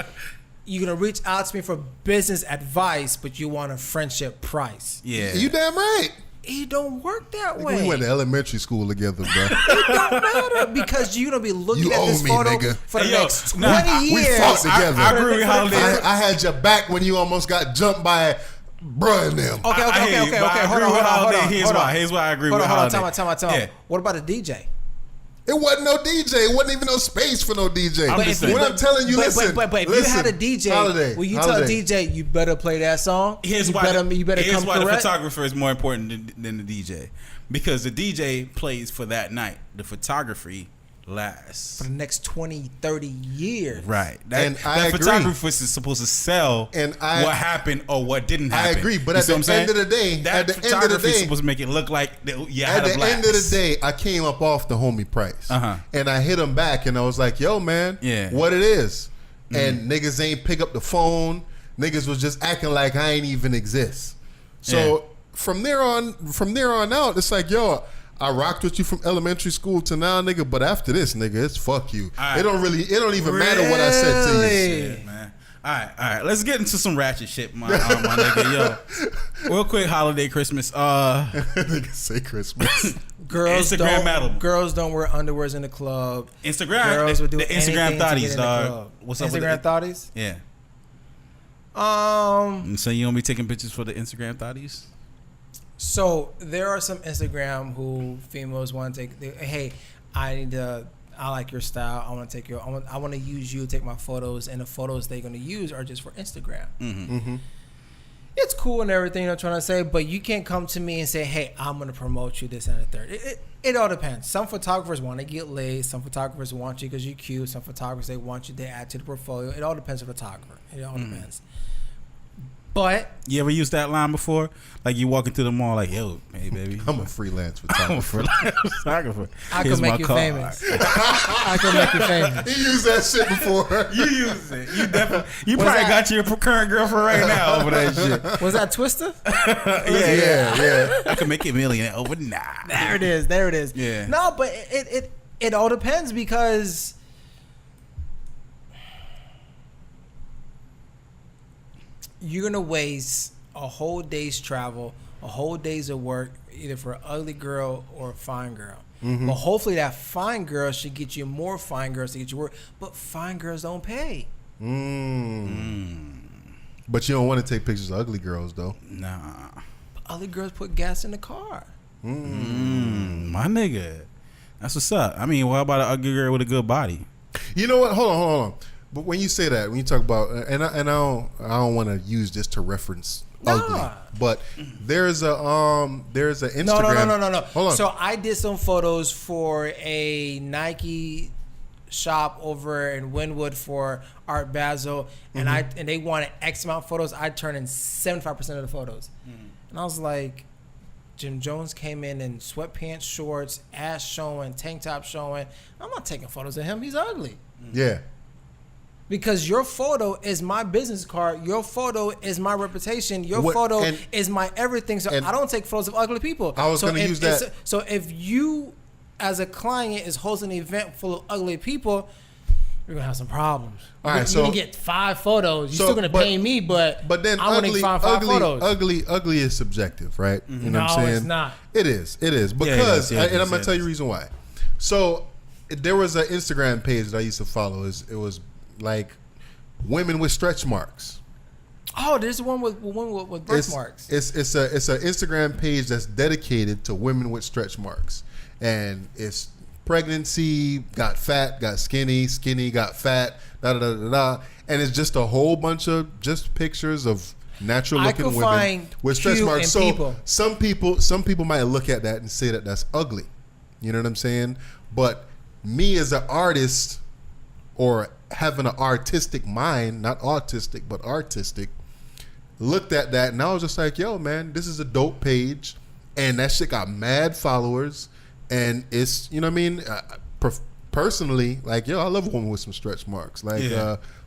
"You're gonna reach out to me for business advice, but you want a friendship price." Yeah, You damn right. It don't work that Nigga, way. we went to elementary school together, bro. It don't matter because you're gonna be looking You at owe this me, photo nigga. for the Hey, yo, next 20 nah, years. we fought together. I agree with Holiday. I had your back when you almost got jumped by bruh and them. Okay. I hear you, but I agree with Holiday. Here's why I agree with Holiday. Time out. Yeah. What about a DJ? It wasn't no DJ. It wasn't even no space for no DJ. I'm just saying. When I'm telling you, listen. But if you had a DJ, Holiday, when you tell a DJ, you better play that song. Here's you why better here's come why the correct. photographer is more important than the DJ, because the DJ plays for that night. The photography lasts For the next 20, 30 years. Right. And I agree. Photographer is supposed to sell And what happened or what didn't I happen. agree, but You at see what I'm the saying? end of the day, that at the end of the photography is day, supposed to make it look like you had at a the blast. end of the day, I came up off the homie price. Uh-huh. And I hit him back and I was like, yo, man, Yeah. what it is. And niggas ain't pick up the phone. Niggas was just acting like I ain't even exist. So from there on out, it's like, yo, I rocked with you from elementary school to now, nigga. But after this, nigga, it's fuck you. Right. It don't even matter what I said to you. Yeah, man. All right. Let's get into some ratchet shit, my nigga. Yo, real quick, holiday, Christmas. Nigga say Christmas. Instagram Girls don't wear underwears in the club. Instagram. Girls would do the Instagram anything to get thotties, in the dog. club. What's up Instagram with thotties? Yeah. So you don't be taking pictures for the Instagram thotties? So there are some Instagram who females want to take. Hey, I like your style. I want to take your. I want to use you to take my photos, and the photos they're going to use are just for Instagram. Mm-hmm. It's cool and everything I'm trying to say, but you can't come to me and say, "Hey, I'm going to promote you this and the third." It all depends. Some photographers want to get laid. Some photographers want you because you're cute. Some photographers they want you to add to the portfolio. It all depends on the photographer. It all depends. But You ever used that line before? Like you walking through the mall, like, yo, hey baby, I'm a freelance I'm a photographer. photographer. I Here's can make my you card. famous. I can make you famous. He used that shit before. You use it. You definitely. You Was probably that- got your current girlfriend right now over that shit. Was that Twister? Yeah. I can make it millionaire overnight. There it is. Yeah. No, but it all depends because you're gonna waste a whole day's travel, a whole day's of work, either for an ugly girl or a fine girl. Mm-hmm. But hopefully that fine girl should get you more fine girls to get you work. But fine girls don't pay. But you don't want to take pictures of ugly girls, though. Nah, But ugly girls put gas in the car. my nigga. That's what's up. I mean, what about an ugly girl with a good body? You know what? Hold on. But when you say that, when you talk about, I don't want to use this to reference ugly, but there's a Instagram. No. Hold on. So I did some photos for a Nike shop over in Wynwood for Art Basel, and and they wanted X amount of photos. I turned in 75% of the photos, and I was like, Jim Jones came in sweatpants, shorts, ass showing, tank top showing. I'm not taking photos of him. He's ugly. Yeah. Because your photo is my business card. Your photo is my reputation. Your photo is my everything. So I don't take photos of ugly people. I was going to use that. So if you, as a client, is hosting an event full of ugly people, you're gonna have some problems. All right, you're so gonna get 5 photos. You're so- still gonna but- pay me, but then I'm gonna find 5 photos. ugly is subjective, right? You know what I'm No, saying? it's not. It is because, and I'm gonna tell you the reason why. So there was an Instagram page that I used to follow. It was like women with stretch marks. Oh, there's one with birthmarks. It's an Instagram page that's dedicated to women with stretch marks, and it's pregnancy, got fat, got skinny, got fat, and it's just a whole bunch of just pictures of natural looking women find with stretch cute marks. and So people. some people might look at that and say that that's ugly. You know what I'm saying? But me as an artist, or having an artistic mind, not autistic but artistic, looked at that and I was just like, yo man, this is a dope page, and that shit got mad followers, and it's, you know what I mean, personally, like, yo, I love a woman with some stretch marks. Like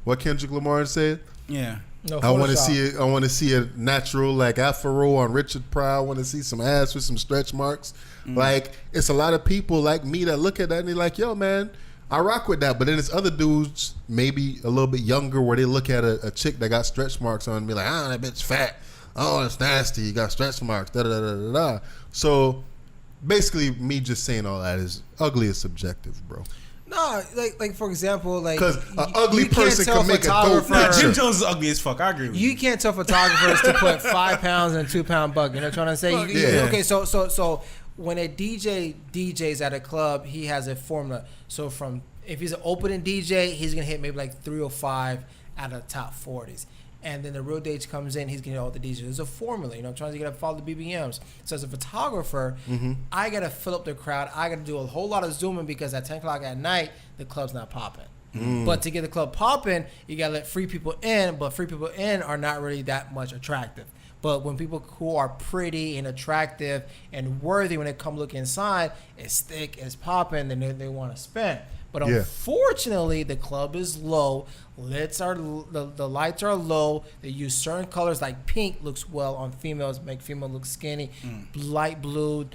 what Kendrick Lamar said. Yeah. No, I want to see it. I want to see a natural like afro on Richard Pryor. I want to see some ass with some stretch marks. Like it's a lot of people like me that look at that and they're like, yo, man, I rock with that. But then it's other dudes, maybe a little bit younger, where they look at a chick that got stretch marks on and be like, that bitch fat. Oh, it's nasty. You got stretch marks. Da da da da da. So basically, me just saying all that is ugly is subjective, bro. No, like for example, like because an ugly person can make a dope Nah, picture. Jim Jones is ugly as fuck. I agree with you. You can't tell photographers to put 5 pounds in a 2 pound bucket. You know what I'm trying to say? Okay, so when a DJ DJs at a club, he has a formula. So if he's an opening DJ, he's gonna hit maybe like 305 out of the top 40s. And then the real DJ comes in, he's gonna hit all the DJs. There's a formula, you know. I'm trying to get to follow the BBMs. So as a photographer, I gotta fill up the crowd. I gotta do a whole lot of zooming because at 10 o'clock at night, the club's not popping. But to get the club popping, you gotta let free people in. But free people in are not really that much attractive. But when people who are pretty and attractive and worthy, when they come look inside, it's thick, it's popping, then they want to spend. But unfortunately, the club is low. The lights are low. They use certain colors like pink looks well on females, make females look skinny. Light blue,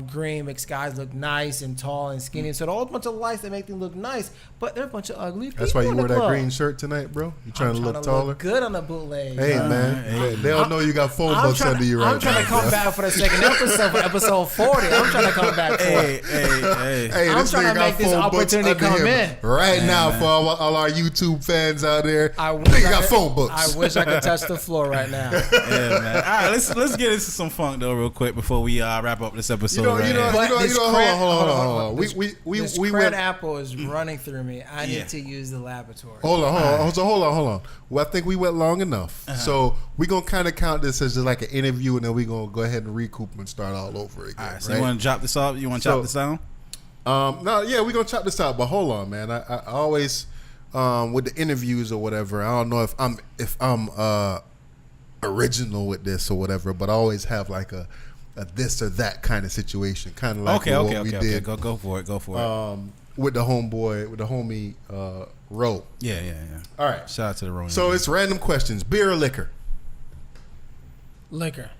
green makes guys look nice and tall and skinny. So a whole bunch of lights that make them look nice, but they're a bunch of ugly people. That's why you in wear the that club. green shirt tonight, bro. You trying to look taller? Look good on the bootleg. Hey, man. They don't know you got phone books under you right now. I'm trying to come back for the second episode, for episode 40. I'm trying to come back for it. Hey, I'm this trying nigga to got make this phone books opportunity under come him in. right now for all our YouTube fans out there. Nigga Nigga got phone books. I wish I could touch the floor right now. Yeah, man. All right, let's get into some funk though, real quick before we wrap up this episode. Hold on. This We crab went. apple is running through me. I need to use the laboratory. Hold on. Well, I think we went long enough. So we're going to kind of count this as just like an interview, and then we're going to go ahead and recoup and start all over again. All right, so you want to drop this off? You want to chop this down? No, yeah, we're going to chop this out. But hold on, man. I always, with the interviews or whatever, I don't know if I'm original with this or whatever, but I always have like a this or that kind of situation. Kind of like what we did. Go for it. With the homie, Ro. Yeah. All right. Shout out to the Ro. So it's random questions. Beer or liquor? Liquor.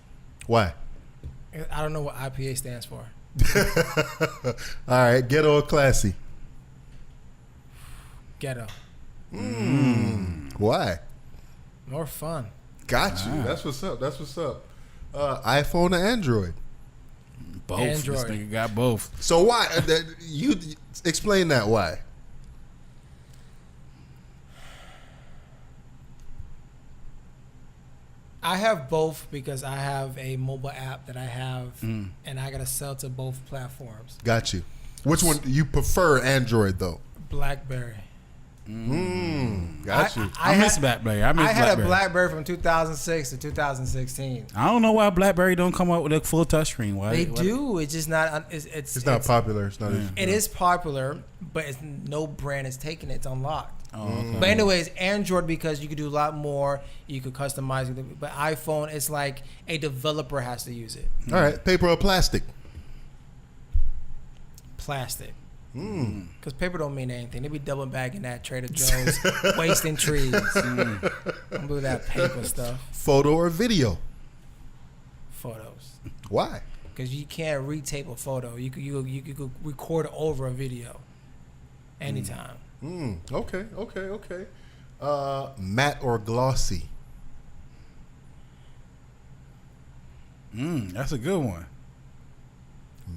Why? I don't know what IPA stands for. All right. Ghetto or classy? Ghetto. Why? More fun. Got you. That's what's up. iPhone or Android? Both. Android. This nigga got both. So why? You explain that. Why? I have both because I have a mobile app that I have, and I gotta sell to both platforms. Got you. Which one you prefer? Android though. BlackBerry. Got you. I miss BlackBerry. I had a BlackBerry from 2006 to 2016. I don't know why BlackBerry don't come out with a full touchscreen. Why They do. It's just not. It's not popular. It's not. It is popular, but no brand is taking it. It's unlocked. Oh, okay. But anyways, Android, because you could do a lot more. You could customize it. But iPhone, it's like a developer has to use it. All right. Paper or plastic? Plastic. Because paper don't mean anything. They be double bagging that Trader Joe's, wasting trees. Don't do that paper stuff. Photo or video? Photos. Why? Because you can't retape a photo. You could record over a video anytime. Okay. Matte or glossy? That's a good one.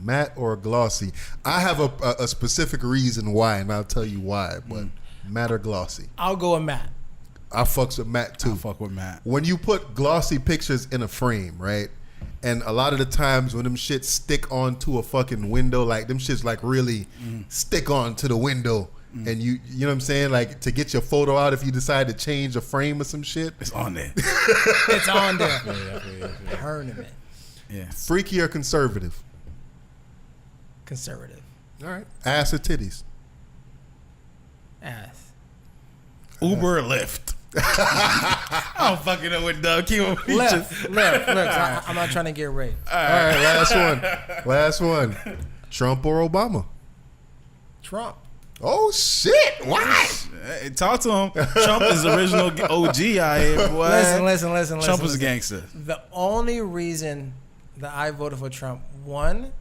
Matte or glossy? I have a specific reason why, and I'll tell you why. But matte or glossy? I'll go with matte. I fucks with matte too. I fuck with Matt. When you put glossy pictures in a frame, right? And a lot of the times when them shits stick onto a fucking window, like them shits like really stick onto the window. And you know what I'm saying? Like to get your photo out if you decide to change a frame or some shit. It's on there. It's on there. Yeah. Tournament. Yeah. Freaky or conservative? Conservative. All right. Ass or titties? Ass. Uber or Lyft? I don't fucking know what Doug Keep on Left. I'm not trying to get raped. All right. Last one. Trump or Obama? Trump. Oh shit! Why? Hey, talk to him. Trump is the original OG out here, boy. Listen. Trump was a gangster. The only reason that I voted for Trump, one,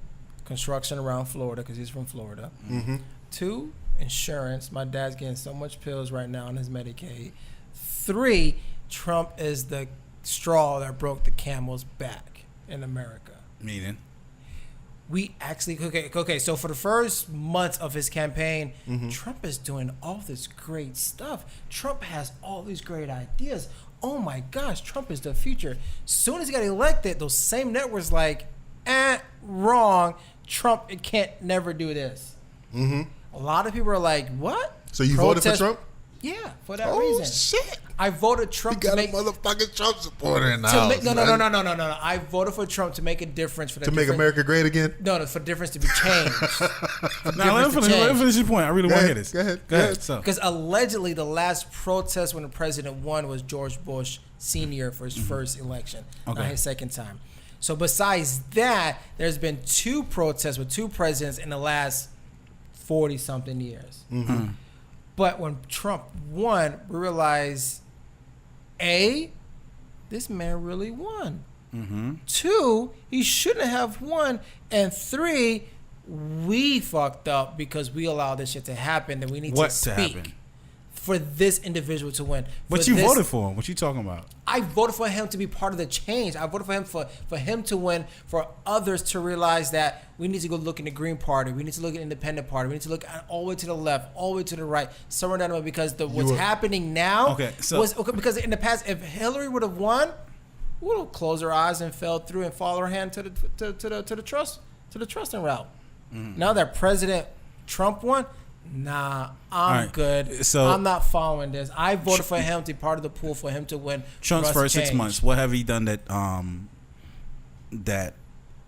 construction around Florida because he's from Florida. Mm-hmm. Two, insurance. My dad's getting so much pills right now on his Medicaid. Three, Trump is the straw that broke the camel's back in America. Meaning? We actually okay. So for the first months of his campaign, Mm-hmm. Trump is doing all this great stuff. Trump has all these great ideas. Oh my gosh, Trump is the future. Soon as he got elected, those same networks like, wrong. Trump it can't never do this. Mm-hmm. A lot of people are like, what? So you voted for Trump? Yeah, for that Oh reason. shit! I voted You Trump got to make a motherfucking Trump supporter in the to house. make, no. man. I voted for Trump to make a difference for the To make different- America great again. No, for difference to be changed. Now let me finish your point. I really want to hear this. Go ahead. So, Because allegedly the last protest when the president won was George Bush Sr. for his first election, not Okay. his second time. So besides that, there's been two protests with two presidents in the last 40-something years. Mm-hmm. But when Trump won, we realized, A, this man really won. Two, he shouldn't have won. And three, we fucked up because we allowed this shit to happen. And we need What to to speak happen? for this individual to win. but For you this- voted for him. What you talking about? I voted for him to be part of the change. I voted for him for him to win, for others to realize that we need to go look in the Green Party. We need to look at the Independent Party. We need to look all the way to the left, all the way to the right, somewhere down the way. Because what's happening now because in the past, if Hillary would have won, we would have closed our eyes and fell through and follow her hand to the trusting route. Now that President Trump won, nah, I'm right. good. So- I'm not following this. I voted for him to be part of the pool for him to win. Trump's for us first to 6 change. months. What have he done that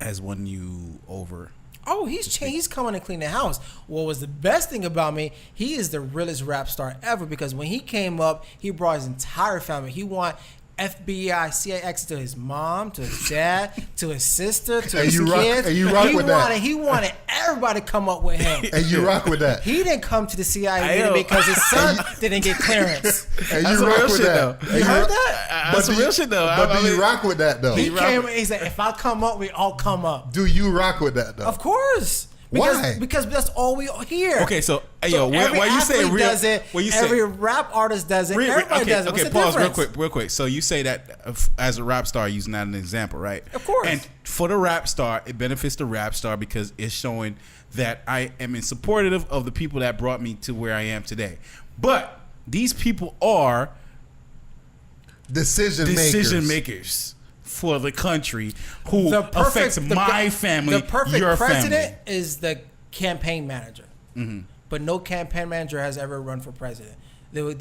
has won you over? Oh, he's coming to clean the house. What was the best thing about me? He is the realest rap star ever because when he came up, he brought his entire family. He want FBI, CIA access to his mom, to his dad, to his sister, to his kids. And you rock with that. He wanted everybody to come up with him. And you rock with that. He didn't come to the CIA meeting because his son didn't get clearance. And That's you some rock real with shit, that. though. And You heard that? That's some real shit, though. But I do you mean- rock with that though? He came. He said, "If I come up, we all come up." Do you rock with that though? Of course. Why? Because that's all we hear. Okay, so hey, So yo, every why you say athlete real? does it. What you Every say? rap artist does it. Everybody does it. What's Okay, the pause difference? real quick. So you say that as a rap star, using that as an example, right? Of course. And for the rap star, it benefits the rap star because it's showing that I am in supportive of the people that brought me to where I am today. But these people are Decision makers for the country who The perfect- affects the- my family, The perfect your president family. is the campaign manager, but no campaign manager has ever run for president. Like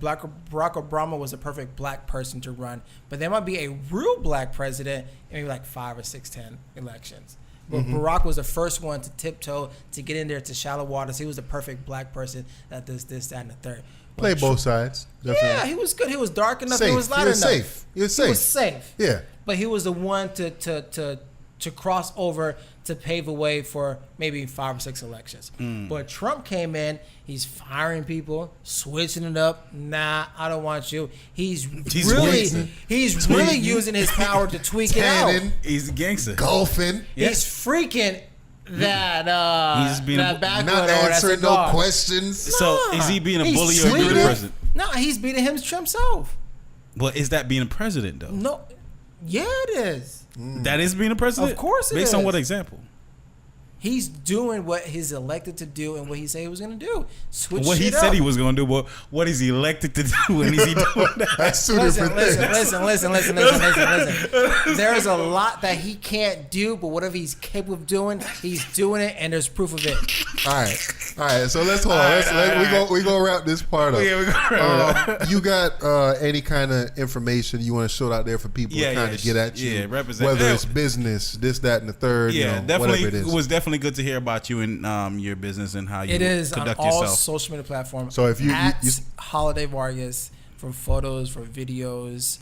Barack Obama was a perfect black person to run, but there might be a real black president in maybe like 5 or 6, 10 elections. But Barack was the first one to tiptoe to get in there to shallow waters. He was the perfect black person that does this, that, and the third. Play But both sides. Definitely. Yeah, he was good. He was dark enough. Safe. He was light He was enough. safe. He was He was safe. safe. Yeah. But he was the one to cross over to pave the way for maybe 5 or 6 elections. But Trump came in. He's firing people, switching it up. Nah, I don't want you. He's really tweaking. using his power to tweak it out. Tanning, He's a gangster. golfing, He's freaking that He's being a- that backward not or that answering no cigar. questions. So is he being a He's bully or a good tweaking. president? No, he's beating himself. Well, is that being a president though? No, yeah, it is. That is being a president. Of course it Based on is. what example? He's doing what he's elected to do and what he said he was going to do. Switch What he shit said up. he was going to do, but what is he elected to do? And is he doing that? That's two Listen, different things. listen. There's a lot that he can't do, but whatever he's capable of doing, he's doing it, and there's proof of it. All right. So let's hold on. We go wrap this part up. Yeah, we go. You got any kind of information you want to show out there for people to kind of get at you? Yeah, represent. Whether it's business, this, that, and the third. Yeah, whatever definitely. it is. It was definitely good to hear about you and your business and how you It is on conduct all yourself. social media platforms. So if you Holiday Vargas for photos, for videos.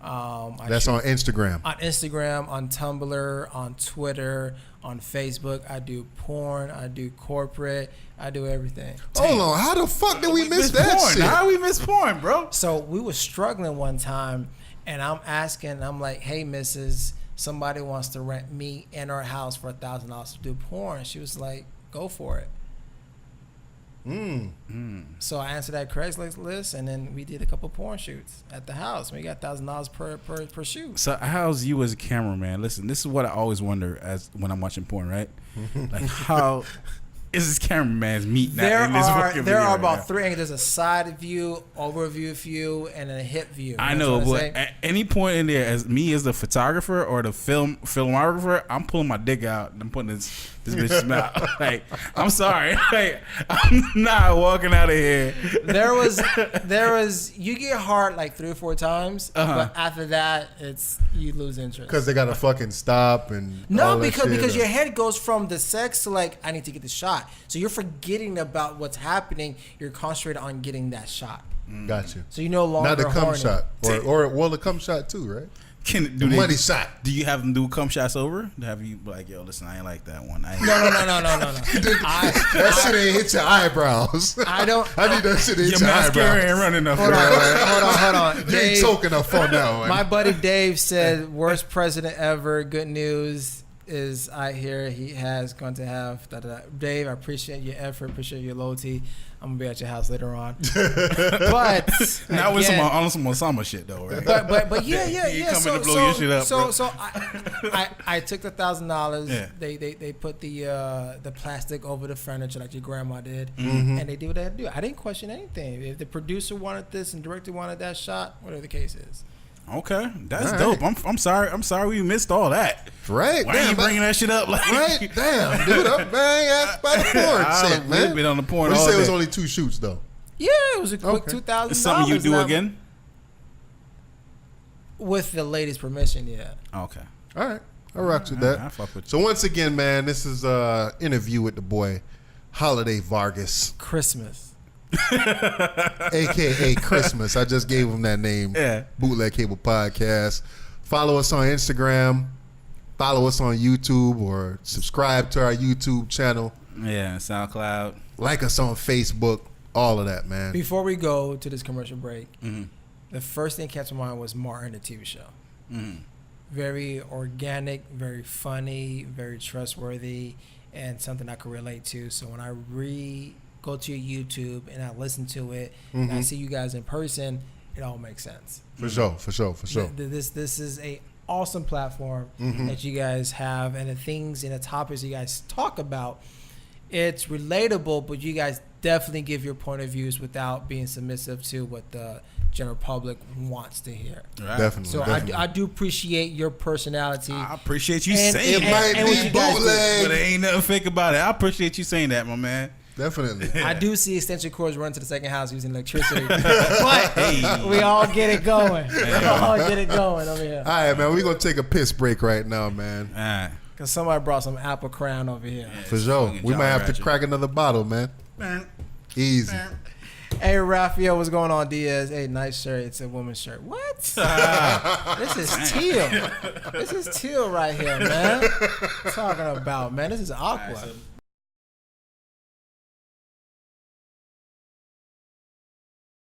That's on Instagram. On Instagram, on Tumblr, on Twitter, on Facebook. I do porn. I do corporate. I do everything. Hold on, how the fuck did we miss that porn? shit? How we miss porn, bro? So we were struggling one time, and I'm like, hey, missus, somebody wants to rent me and our house for $1,000 to do porn. She was like, go for it. So I answered that Craigslist list, and then we did a couple porn shoots at the house. We got $1,000 per shoot. So how's you as a cameraman? Listen, this is what I always wonder as when I'm watching porn, right? Like how is this cameraman's meat in this fucking There video are right about now? 3 angles. There's a side view, overview view, and a hip view. I You know, what I'm but saying? at any point in there, as me as the photographer or the filmographer, I'm pulling my dick out and I'm putting this bitch's mouth. Like, I'm sorry, like, I'm not walking out of here. There was you get hard like 3 or 4 times, but after that, you lose interest. Because they gotta fucking stop and No, all that because shit, your head goes from the sex to like, I need to get the shot. So you're forgetting about what's happening. You're concentrated on getting that shot. Got you. So you no longer Not the cum horny. shot, or well, the cum shot too, right? Do Money shot. Do you have them do cum shots over? Have you like, yo, listen, I ain't like that one. No. That shit ain't hit your eyebrows. I don't. I need that shit to hit Your your mascara eyebrows. ain't running enough. Hold on. You ain't Dave, choking enough on that one. my buddy Dave said, worst president ever. Good news is I hear he has going to have. Dave, I appreciate your effort. Appreciate your loyalty. I'm gonna be at your house later on. But Now with again, some Osama shit though, right? But yeah. He coming to blow your shit up, bro. So I took the $1,000. Yeah. They put the plastic over the furniture like your grandma did, Mm-hmm. and they did what they had to do. I didn't question anything. If the producer wanted this and director wanted that shot, whatever the case is. Okay, that's All dope. I'm sorry we missed all that. Right? Why damn, are you bringing that shit up? Like, Right? Damn, dude. Man, asked about the porn shit, man. We've been on the porn You all say it was day. only 2 shoots though. Yeah, it was a quick Okay. $2,000. It's something you do again? with the lady's permission. Yeah. Okay. All right, I rock with that. I fuck with you. So once again, man, this is interview with the boy, Holiday Vargas, Christmas. aka Christmas. I just gave him that name. Yeah. Bootleg Cable Podcast. Follow us on Instagram. Follow us on YouTube or subscribe to our YouTube channel. Yeah, SoundCloud. Like us on Facebook. All of that, man. Before we go to this commercial break, Mm-hmm. the first thing that came to mind was Martin, the TV show. Mm-hmm. Very organic, very funny, very trustworthy, and something I could relate to. So when I go to your YouTube and I listen to it and I see you guys in person, it all makes sense. For sure. This is a awesome platform that you guys have, and the things and the topics you guys talk about, it's relatable, but you guys definitely give your point of views without being submissive to what the general public wants to hear. Right. Definitely. So definitely. I do appreciate your personality. I appreciate you And- saying it that. might and what be you guys do. bootleg. But there ain't nothing fake about it. I appreciate you saying that, my man. Definitely. I do see extension cords run to the second house using electricity, but we all get it going. We all get it going over here. All right, man. We're going to take a piss break right now, man. All right. Because somebody brought some apple crown over here. For sure. fucking We might have to Jolly crack another bottle, man. Easy. Hey, Raphael, what's going on, Diaz? Hey, nice shirt. It's a woman's shirt. What? This is teal. This is teal right here, man. What you talking about, man? This is aqua. All right, so